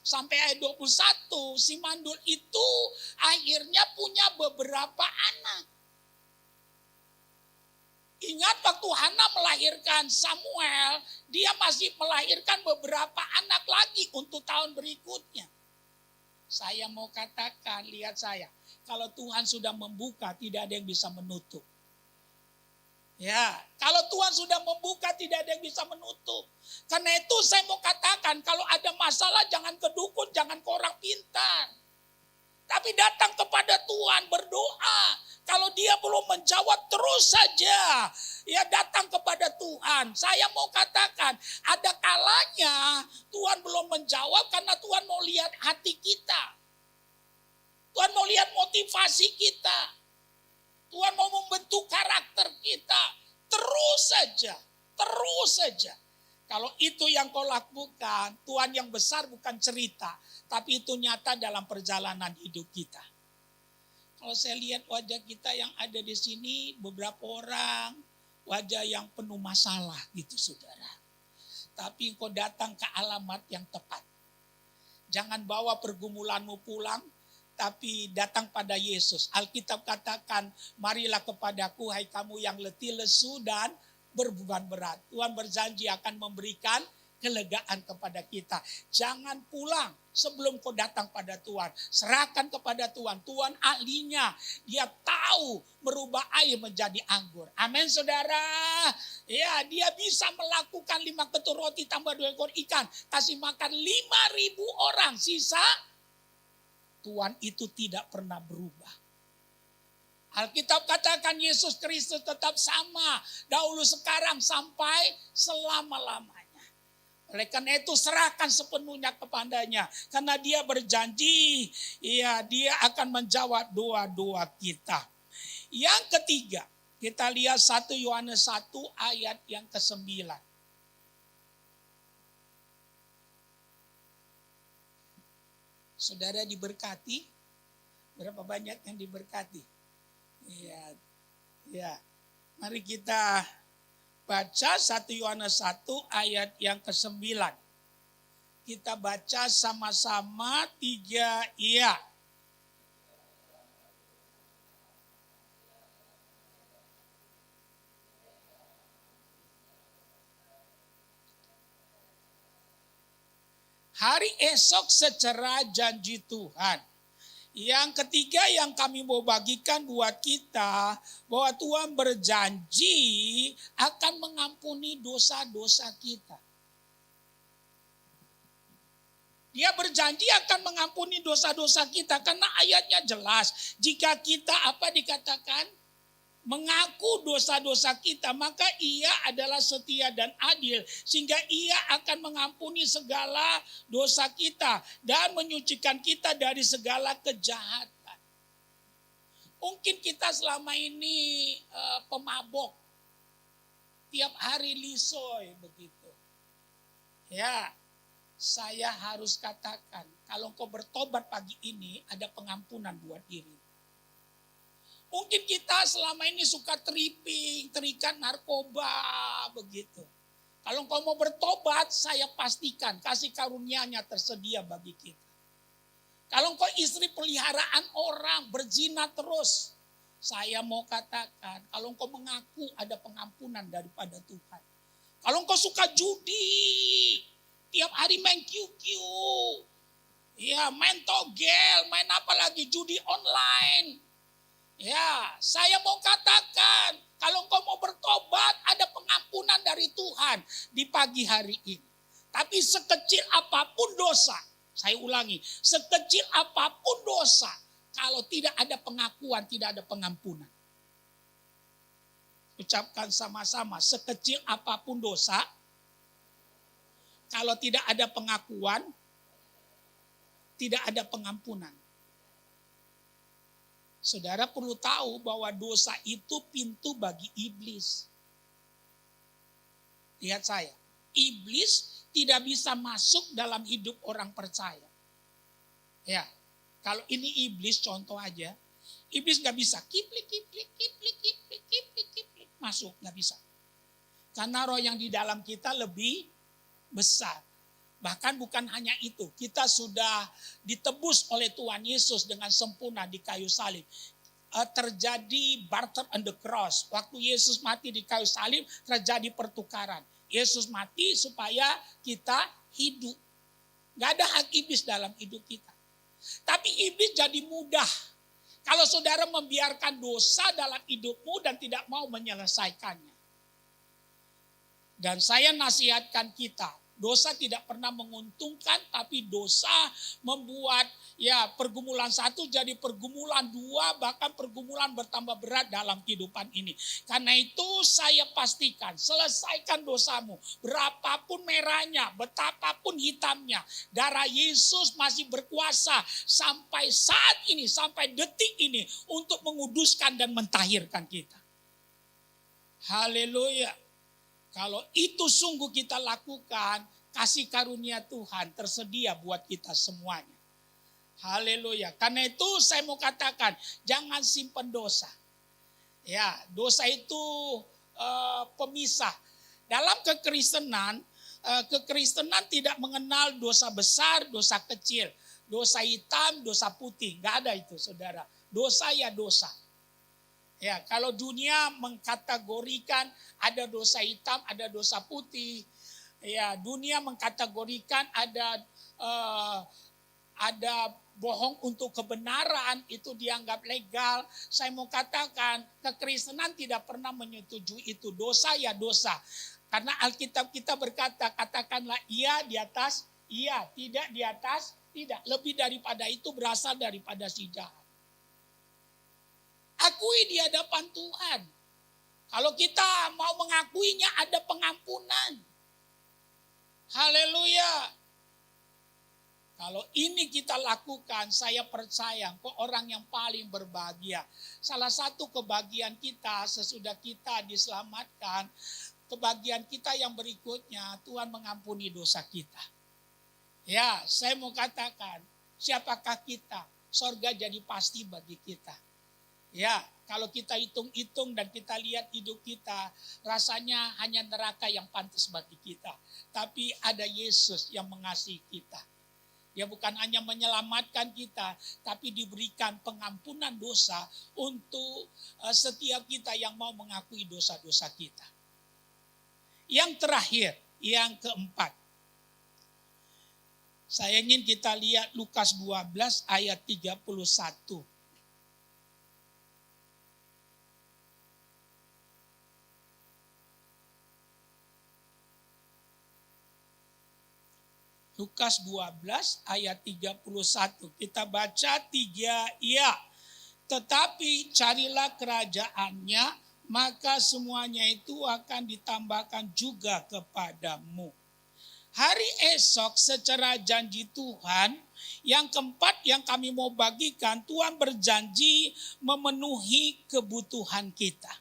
sampai ayat 21, si mandul itu akhirnya punya beberapa anak. Ingat waktu Hana melahirkan Samuel, dia masih melahirkan beberapa anak lagi untuk tahun berikutnya. Saya mau katakan, lihat saya, kalau Tuhan sudah membuka, tidak ada yang bisa menutup. Ya, kalau Tuhan sudah membuka, tidak ada yang bisa menutup. Karena itu saya mau katakan, kalau ada masalah jangan ke dukun, jangan ke orang pintar. Tapi datang kepada Tuhan, berdoa. Kalau dia belum menjawab, terus saja ya datang kepada Tuhan. Saya mau katakan, ada kalanya Tuhan belum menjawab karena Tuhan mau lihat hati kita. Tuhan mau lihat motivasi kita. Tuhan mau membentuk karakter kita. Terus saja. Kalau itu yang kau lakukan, Tuhan yang besar bukan cerita, tapi itu nyata dalam perjalanan hidup kita. Kalau saya lihat wajah kita yang ada di sini, beberapa orang wajah yang penuh masalah gitu saudara. Tapi kau datang ke alamat yang tepat. Jangan bawa pergumulanmu pulang, tapi datang pada Yesus. Alkitab katakan, marilah kepadaku hai kamu yang letih lesu dan berbeban berat. Tuhan berjanji akan memberikan kelegaan kepada kita. Jangan pulang sebelum kau datang pada Tuhan. Serahkan kepada Tuhan. Tuhan ahlinya. Dia tahu merubah air menjadi anggur. Amin saudara. Ya, dia bisa melakukan 5 ketur roti tambah 2 ekor ikan. Kasih makan 5.000 orang. Sisa Tuhan itu tidak pernah berubah. Alkitab katakan Yesus Kristus tetap sama. Dahulu sekarang sampai selama-lamanya. Oleh karena itu serahkan sepenuhnya kepadanya. Karena dia berjanji, ya dia akan menjawab doa-doa kita. Yang ketiga, kita lihat 1 Yohanes 1 ayat yang ke-9. Saudara diberkati? Berapa banyak yang diberkati? Ya. Mari kita baca 1 Yohanes 1 ayat yang ke-9. Kita baca sama-sama 3 iya. Hari esok secara janji Tuhan. Yang ketiga yang kami mau bagikan buat kita, bahwa Tuhan berjanji akan mengampuni dosa-dosa kita. Dia berjanji akan mengampuni dosa-dosa kita karena ayatnya jelas. Jika kita apa dikatakan? Mengaku dosa-dosa kita, maka ia adalah setia dan adil sehingga ia akan mengampuni segala dosa kita dan menyucikan kita dari segala kejahatan. Mungkin kita selama ini pemabok, tiap hari lisoy begitu. Ya, saya harus katakan, kalau kau bertobat pagi ini ada pengampunan buat diri. Mungkin kita selama ini suka tripping, terikat narkoba, begitu. Kalau engkau mau bertobat, saya pastikan kasih karunia-Nya tersedia bagi kita. Kalau engkau istri peliharaan orang, berzina terus, saya mau katakan, kalau engkau mengaku ada pengampunan daripada Tuhan. Kalau engkau suka judi, tiap hari main QQ, ya main togel, main apa lagi, judi online. Ya, saya mau katakan, kalau engkau mau bertobat, ada pengampunan pengampunan dari Tuhan di pagi hari ini. Tapi sekecil apapun dosa, saya ulangi, sekecil apapun dosa, kalau tidak ada pengakuan, tidak ada pengampunan. Ucapkan sama-sama, sekecil apapun dosa, kalau tidak ada pengakuan, tidak ada pengampunan. Saudara perlu tahu bahwa dosa itu pintu bagi iblis. Lihat saya, iblis tidak bisa masuk dalam hidup orang percaya. Ya, kalau ini iblis contoh aja, iblis gak bisa kiplik masuk, gak bisa. Karena roh yang di dalam kita lebih besar. Bahkan bukan hanya itu, kita sudah ditebus oleh Tuhan Yesus dengan sempurna di kayu salib. Terjadi barter on the cross. Waktu Yesus mati di kayu salib, terjadi pertukaran. Yesus mati supaya kita hidup. Gak ada hak iblis dalam hidup kita. Tapi iblis jadi mudah. Kalau saudara membiarkan dosa dalam hidupmu dan tidak mau menyelesaikannya. Dan saya nasihatkan kita, dosa tidak pernah menguntungkan, tapi dosa membuat pergumulan satu jadi pergumulan dua, bahkan pergumulan bertambah berat dalam kehidupan ini. Karena itu saya pastikan, selesaikan dosamu, berapapun merahnya, betapapun hitamnya, darah Yesus masih berkuasa sampai saat ini, sampai detik ini untuk menguduskan dan mentahirkan kita. Haleluya. Kalau itu sungguh kita lakukan, kasih karunia Tuhan tersedia buat kita semuanya. Haleluya. Karena itu saya mau katakan, jangan simpen dosa. Ya, dosa itu pemisah. Dalam kekristenan tidak mengenal dosa besar, dosa kecil, dosa hitam, dosa putih. Gak ada itu, saudara. Dosa ya dosa. Ya, kalau dunia mengkategorikan ada dosa hitam, ada dosa putih. Ya, dunia mengkategorikan ada bohong untuk kebenaran, itu dianggap legal. Saya mau katakan, kekristenan tidak pernah menyetujui itu. Dosa ya dosa. Karena Alkitab kita berkata, katakanlah iya di atas iya, tidak di atas tidak. Lebih daripada itu berasal daripada si jahat. Akui di hadapan Tuhan. Kalau kita mau mengakuinya, ada pengampunan. Haleluya. Kalau ini kita lakukan, saya percaya kok orang yang paling berbahagia. Salah satu kebahagiaan kita sesudah kita diselamatkan, kebahagiaan kita yang berikutnya, Tuhan mengampuni dosa kita. Ya, saya mau katakan, siapakah kita? Sorga jadi pasti bagi kita. Ya, kalau kita hitung-hitung dan kita lihat hidup kita, rasanya hanya neraka yang pantas bagi kita. Tapi ada Yesus yang mengasihi kita. Dia bukan hanya menyelamatkan kita, tapi diberikan pengampunan dosa untuk setiap kita yang mau mengakui dosa-dosa kita. Yang terakhir, yang keempat. Saya ingin kita lihat Lukas 12 ayat 31. Lukas 12 ayat 31. Kita baca 3 ya. Tetapi carilah kerajaannya, maka semuanya itu akan ditambahkan juga kepadamu. Hari esok secara janji Tuhan, yang keempat yang kami mau bagikan, Tuhan berjanji memenuhi kebutuhan kita.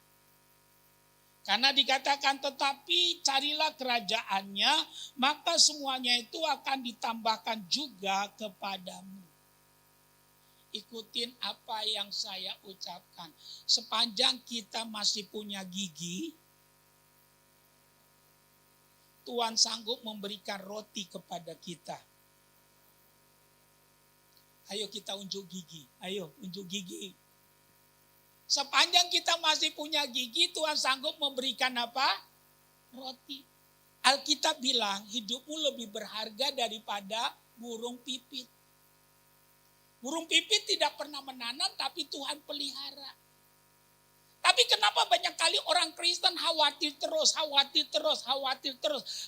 Karena dikatakan tetapi carilah kerajaannya, maka semuanya itu akan ditambahkan juga kepadamu. Ikutin apa yang saya ucapkan. Sepanjang kita masih punya gigi, Tuhan sanggup memberikan roti kepada kita. Ayo kita unjuk gigi. Ayo unjuk gigi. Sepanjang kita masih punya gigi, Tuhan sanggup memberikan apa? Roti. Alkitab bilang hidupmu lebih berharga daripada burung pipit. Burung pipit tidak pernah menanam, tapi Tuhan pelihara. Tapi kenapa banyak kali orang Kristen khawatir terus.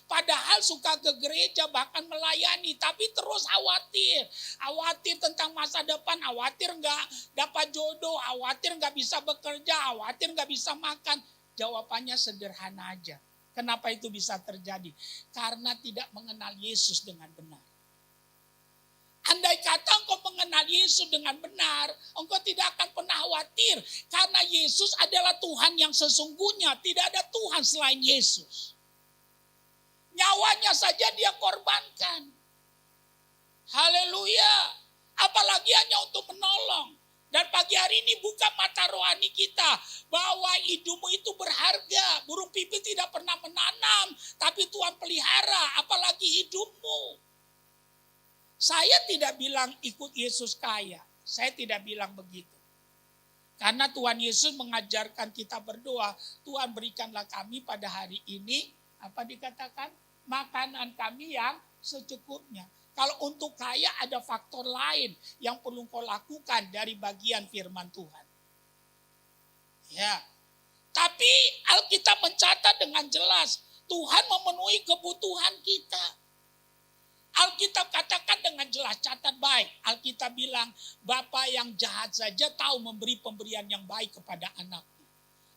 Padahal suka ke gereja, bahkan melayani, tapi terus khawatir. Khawatir tentang masa depan, khawatir nggak dapat jodoh, khawatir nggak bisa bekerja, khawatir nggak bisa makan. Jawabannya sederhana aja. Kenapa itu bisa terjadi? Karena tidak mengenal Yesus dengan benar. Andai kata engkau mengenal Yesus dengan benar, engkau tidak akan pernah khawatir. Karena Yesus adalah Tuhan yang sesungguhnya, tidak ada Tuhan selain Yesus. Nyawanya saja dia korbankan. Haleluya. Apalagi hanya untuk menolong. Dan pagi hari ini buka mata rohani kita. Bahwa hidupmu itu berharga. Burung pipit tidak pernah menanam. Tapi Tuhan pelihara. Apalagi hidupmu. Saya tidak bilang ikut Yesus kaya. Saya tidak bilang begitu. Karena Tuhan Yesus mengajarkan kita berdoa. Tuhan berikanlah kami pada hari ini. Apa dikatakan? Makanan kami yang secukupnya. Kalau untuk kaya ada faktor lain yang perlu kau lakukan dari bagian firman Tuhan. Ya. Tapi Alkitab mencatat dengan jelas. Tuhan memenuhi kebutuhan kita. Alkitab katakan dengan jelas, catat baik. Alkitab bilang, Bapa yang jahat saja tahu memberi pemberian yang baik kepada anaknya.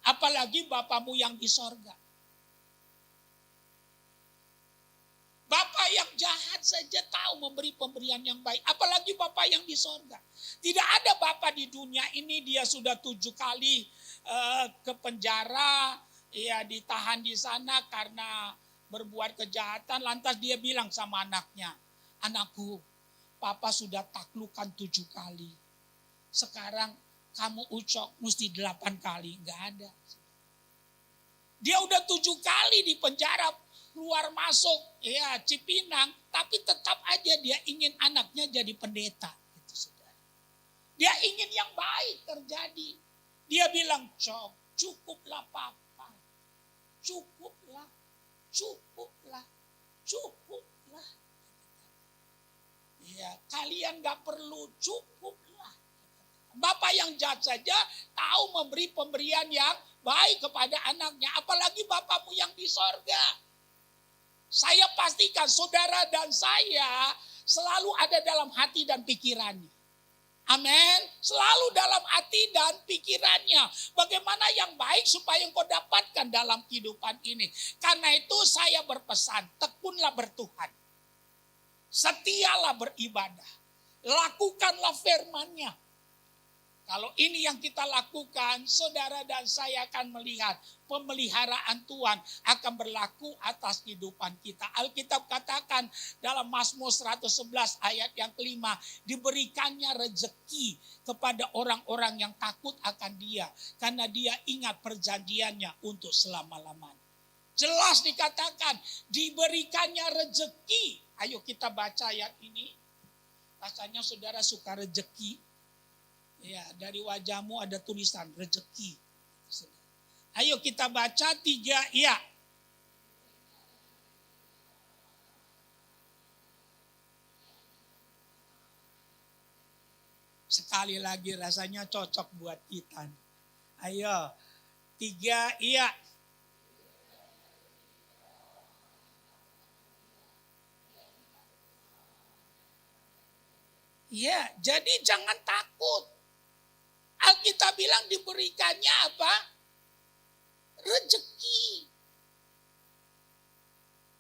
Apalagi Bapamu yang di sorga. Bapa yang jahat saja tahu memberi pemberian yang baik. Apalagi Bapa yang di sorga. Tidak ada Bapa di dunia ini, dia sudah 7 kali ke penjara. Ya, ditahan di sana karena berbuat kejahatan. Lantas dia bilang sama anaknya, anakku, Papa sudah taklukkan 7 kali. Sekarang kamu ucok mesti 8 kali. Enggak ada. Dia udah 7 kali di penjara, keluar masuk, ya Cipinang, tapi tetap aja dia ingin anaknya jadi pendeta. Gitu, saudara. Dia ingin yang baik terjadi. Dia bilang, cukuplah Papa, cukuplah. Ya, kalian gak perlu, cukuplah. Bapak yang jahat saja tahu memberi pemberian yang baik kepada anaknya. Apalagi Bapakmu yang di sorga. Saya pastikan saudara dan saya selalu ada dalam hati dan pikirannya. Amin. Selalu dalam hati dan pikirannya. Bagaimana yang baik supaya engkau dapatkan dalam kehidupan ini. Karena itu saya berpesan, tekunlah bertuhan. Setialah beribadah. Lakukanlah firman-Nya. Kalau ini yang kita lakukan, saudara dan saya akan melihat pemeliharaan Tuhan akan berlaku atas kehidupan kita. Alkitab katakan dalam Mazmur 111 ayat yang kelima, diberikannya rezeki kepada orang-orang yang takut akan Dia, karena Dia ingat perjanjiannya untuk selama-lamanya. Jelas dikatakan, diberikannya rezeki. Ayo kita baca ayat ini. Rasanya saudara suka rezeki. Ya, dari wajahmu ada tulisan rezeki. Ayo kita baca 3, ya. Sekali lagi rasanya cocok buat kita. Ayo, 3, iya. Ya, jadi jangan takut. Alkitab bilang diberikannya apa? Rezeki.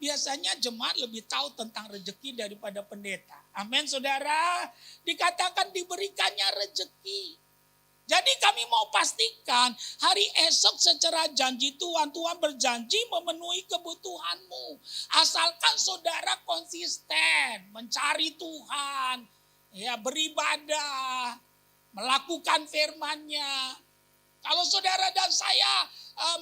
Biasanya jemaat lebih tahu tentang rezeki daripada pendeta. Amin saudara. Dikatakan diberikannya rezeki. Jadi kami mau pastikan hari esok secara janji Tuhan. Tuhan berjanji memenuhi kebutuhanmu. Asalkan saudara konsisten mencari Tuhan. Ya, beribadah. Melakukan firman-Nya. Kalau saudara dan saya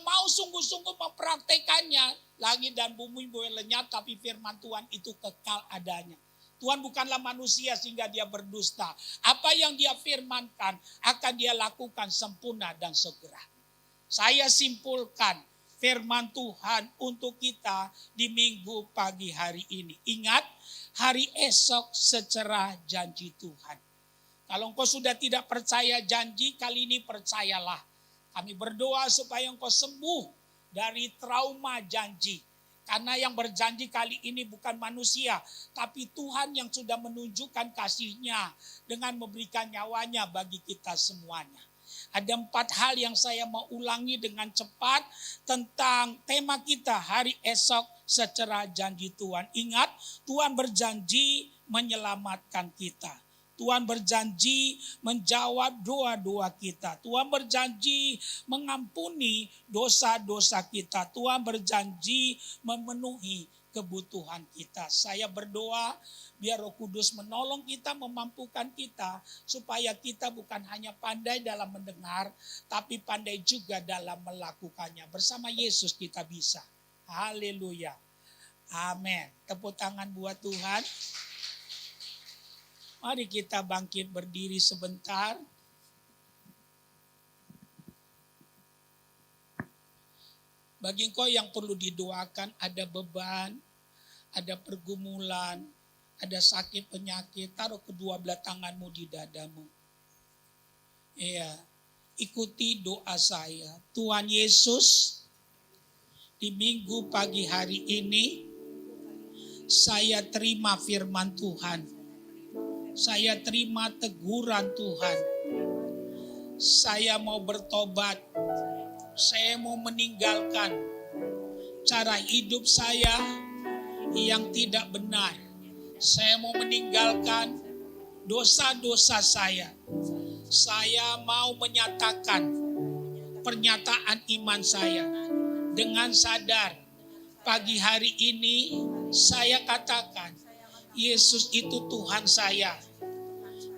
mau sungguh-sungguh mempraktekannya, langit dan bumi boleh lenyap, tapi firman Tuhan itu kekal adanya. Tuhan bukanlah manusia sehingga Dia berdusta. Apa yang Dia firmankan akan Dia lakukan sempurna dan segera. Saya simpulkan firman Tuhan untuk kita di minggu pagi hari ini. Ingat, hari esok secerah janji Tuhan. Kalau engkau sudah tidak percaya janji, kali ini percayalah. Kami berdoa supaya engkau sembuh dari trauma janji. Karena yang berjanji kali ini bukan manusia, tapi Tuhan yang sudah menunjukkan kasih-Nya dengan memberikan nyawanya bagi kita semuanya. Ada 4 hal yang saya mau ulangi dengan cepat tentang tema kita hari esok secara janji Tuhan. Ingat, Tuhan berjanji menyelamatkan kita. Tuhan berjanji menjawab doa-doa kita. Tuhan berjanji mengampuni dosa-dosa kita. Tuhan berjanji memenuhi kebutuhan kita. Saya berdoa biar Roh Kudus menolong kita, memampukan kita supaya kita bukan hanya pandai dalam mendengar, tapi pandai juga dalam melakukannya. Bersama Yesus kita bisa. Haleluya. Amin. Tepuk tangan buat Tuhan. Mari kita bangkit berdiri sebentar. Bagi engkau yang perlu didoakan, ada beban, ada pergumulan, ada sakit penyakit, taruh kedua belah tanganmu di dadamu. Iya, ikuti doa saya. Tuhan Yesus, di minggu pagi hari ini, saya terima firman Tuhan. Saya terima teguran Tuhan. Saya mau bertobat. Saya mau meninggalkan cara hidup saya yang tidak benar. Saya mau meninggalkan dosa-dosa saya. Saya mau menyatakan pernyataan iman saya dengan sadar. Pagi hari ini saya katakan, Yesus itu Tuhan saya.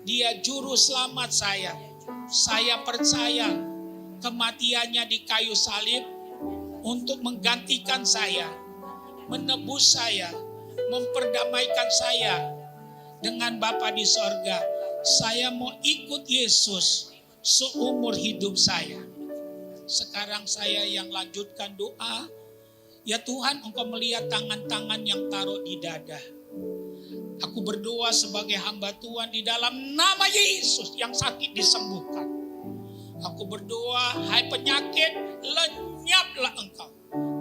Dia juru selamat saya. Saya percaya kematiannya di kayu salib untuk menggantikan saya, menebus saya, memperdamaikan saya dengan Bapa di sorga. Saya mau ikut Yesus seumur hidup saya. Sekarang saya yang lanjutkan doa. Ya Tuhan, Engkau melihat tangan-tangan yang taruh di dada. Aku berdoa sebagai hamba Tuhan di dalam nama Yesus yang sakit disembuhkan. Aku berdoa, hai penyakit, lenyaplah engkau.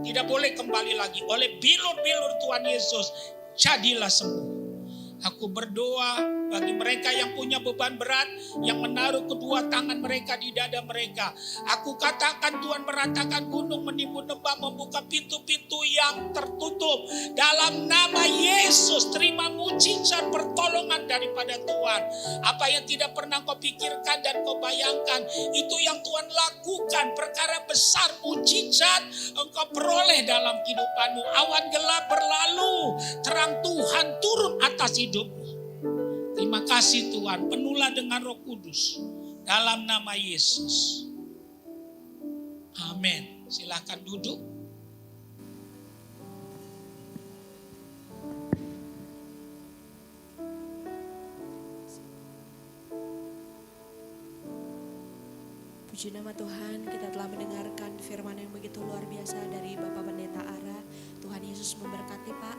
Tidak boleh kembali lagi. Oleh bilur-bilur Tuhan Yesus, jadilah sembuh. Aku berdoa bagi mereka yang punya beban berat, yang menaruh kedua tangan mereka di dada mereka. Aku katakan Tuhan meratakan gunung, menimbun lembah, membuka pintu-pintu yang tertutup. Dalam nama Yesus, terima mujizat pertolongan daripada Tuhan. Apa yang tidak pernah kau pikirkan dan kau bayangkan, itu yang Tuhan lakukan. Perkara besar mujizat engkau peroleh dalam kehidupanmu. Awan gelap berlalu, terang Tuhan turun atas hidupmu. Terima kasih Tuhan, penuhlah dengan Roh Kudus dalam nama Yesus. Amin. Silakan duduk. Puji nama Tuhan, kita telah mendengarkan firman yang begitu luar biasa dari Bapak Pendeta Ara. Tuhan Yesus memberkati Pak.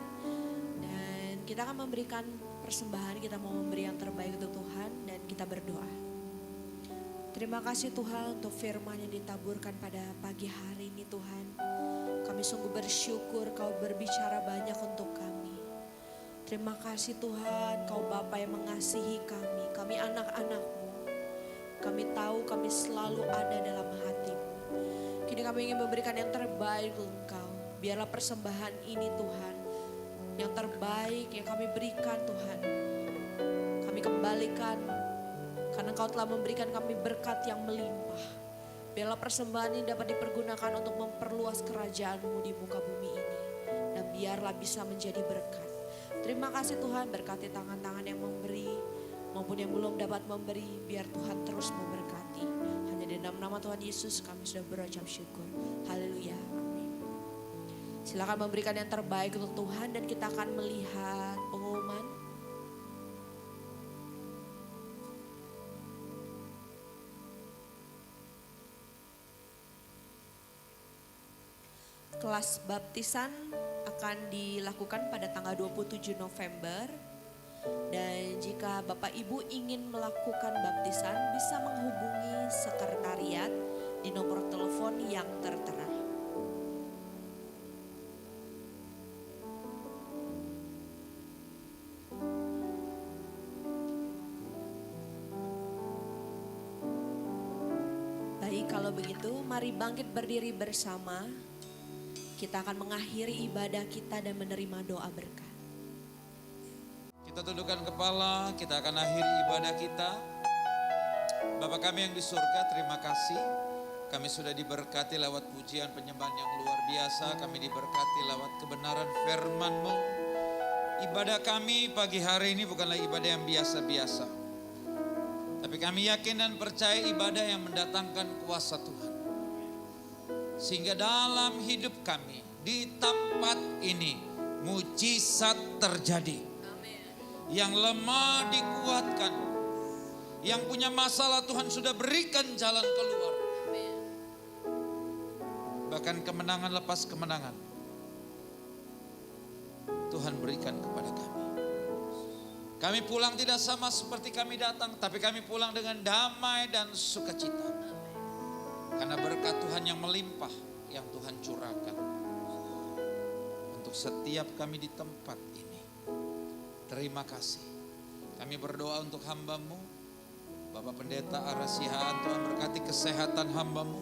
Dan kita akan memberikan persembahan, kita mau memberi yang terbaik untuk Tuhan dan kita berdoa. Terima kasih Tuhan untuk firman yang ditaburkan pada pagi hari ini Tuhan. Kami sungguh bersyukur Kau berbicara banyak untuk kami. Terima kasih Tuhan, Kau Bapa yang mengasihi kami anak-anak-Mu. Kami tahu kami selalu ada dalam hati-Mu. Kini kami ingin memberikan yang terbaik untuk Engkau. Biarlah persembahan ini Tuhan, yang terbaik yang kami berikan Tuhan, kami kembalikan karena Engkau telah memberikan kami berkat yang melimpah. Biarlah persembahan ini dapat dipergunakan untuk memperluas kerajaan-Mu di muka bumi ini. Dan biarlah bisa menjadi berkat. Terima kasih Tuhan, berkati tangan-tangan yang memberi maupun yang belum dapat memberi. Biar Tuhan terus memberkati. Hanya di dalam nama Tuhan Yesus kami sudah berucap syukur. Haleluya. Silakan memberikan yang terbaik untuk Tuhan dan kita akan melihat pengumuman. Kelas baptisan akan dilakukan pada tanggal 27 November. Dan jika Bapak Ibu ingin melakukan baptisan bisa menghubungi sekretariat di nomor telepon yang tertera. begitu, mari bangkit berdiri bersama. Kita akan mengakhiri ibadah kita dan menerima doa berkat. Kita tundukkan kepala, kita akan akhiri ibadah kita. Bapa kami yang di surga, terima kasih. Kami sudah diberkati lewat pujian penyembahan yang luar biasa. Kami diberkati lewat kebenaran firman-Mu. Ibadah kami pagi hari ini bukanlah ibadah yang biasa-biasa. Tapi kami yakin dan percaya ibadah yang mendatangkan kuasa Tuhan. Sehingga dalam hidup kami, di tempat ini, mujizat terjadi. Yang lemah dikuatkan. Yang punya masalah Tuhan sudah berikan jalan keluar. Bahkan kemenangan lepas kemenangan Tuhan berikan kepada kami. Kami pulang tidak sama seperti kami datang, tapi kami pulang dengan damai dan sukacita. Karena berkat Tuhan yang melimpah yang Tuhan curahkan untuk setiap kami di tempat ini. Terima kasih. Kami berdoa untuk hamba-Mu, Bapak Pendeta Arasihaan. Tuhan berkati kesehatan hamba-Mu,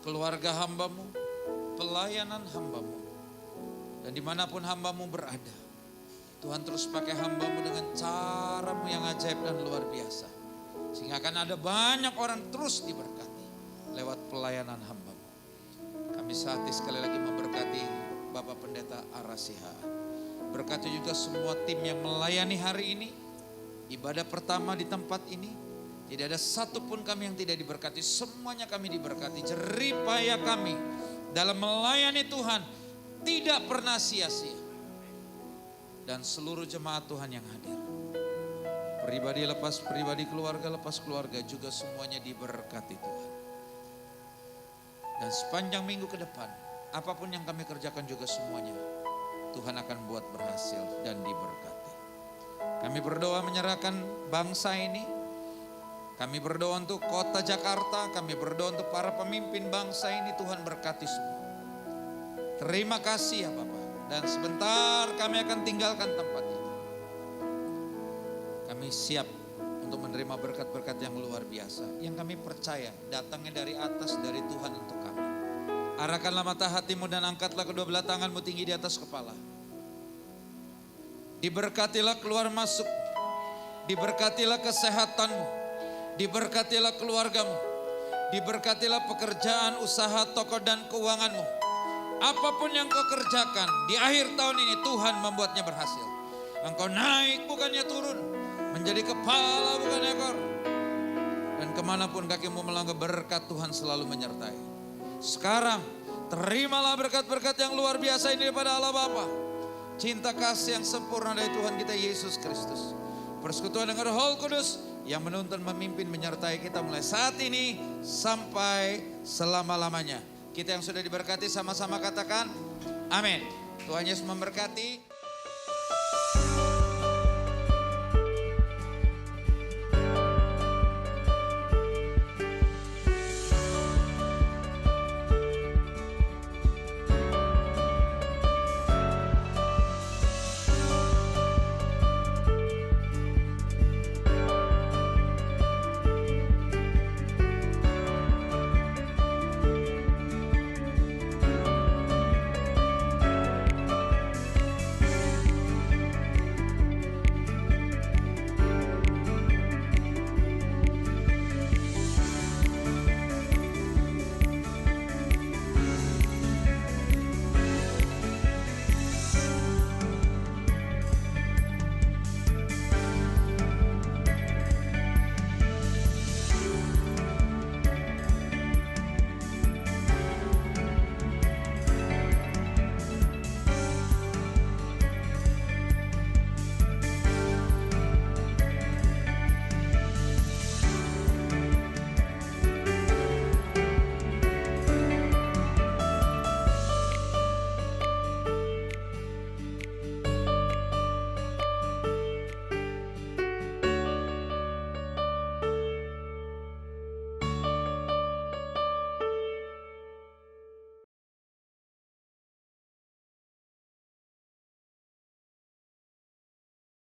keluarga hamba-Mu, pelayanan hamba-Mu. Dan dimanapun hamba-Mu berada, Tuhan terus pakai hamba-Mu dengan cara-Mu yang ajaib dan luar biasa. Sehingga akan ada banyak orang terus diberkati lewat pelayanan hamba-Mu. Kami saat ini sekali lagi memberkati Bapak Pendeta Arasihaan. Berkati juga semua tim yang melayani hari ini. Ibadah pertama di tempat ini. Tidak ada satupun kami yang tidak diberkati. Semuanya kami diberkati. Jeripaya kami dalam melayani Tuhan tidak pernah sia-sia. Dan seluruh jemaat Tuhan yang hadir. Pribadi lepas pribadi, keluarga lepas keluarga juga semuanya diberkati Tuhan. Dan sepanjang minggu ke depan, apapun yang kami kerjakan juga semuanya Tuhan akan buat berhasil dan diberkati. Kami berdoa menyerahkan bangsa ini. Kami berdoa untuk kota Jakarta. Kami berdoa untuk para pemimpin bangsa ini. Tuhan berkati semua. Terima kasih ya Bapak. Dan sebentar kami akan tinggalkan tempat ini. Kami siap untuk menerima berkat-berkat yang luar biasa. Yang kami percaya datangnya dari atas, dari Tuhan untuk kami. Arahkanlah mata hatimu dan angkatlah kedua belah tanganmu tinggi di atas kepala. Diberkatilah keluar masuk. Diberkatilah kesehatanmu. Diberkatilah keluargamu. Diberkatilah pekerjaan, usaha, toko dan keuanganmu. Apapun yang kau kerjakan di akhir tahun ini Tuhan membuatnya berhasil. Engkau naik bukannya turun. Menjadi kepala bukan ekor. Dan kemanapun kakimu melangkah, berkat Tuhan selalu menyertai. Sekarang terimalah berkat-berkat yang luar biasa ini daripada Allah Bapa. Cinta kasih yang sempurna dari Tuhan kita Yesus Kristus. Persekutuan dengan Roh Kudus yang menuntun, memimpin, menyertai kita mulai saat ini sampai selama-lamanya. Kita yang sudah diberkati sama-sama katakan amin. Tuhan Yesus memberkati.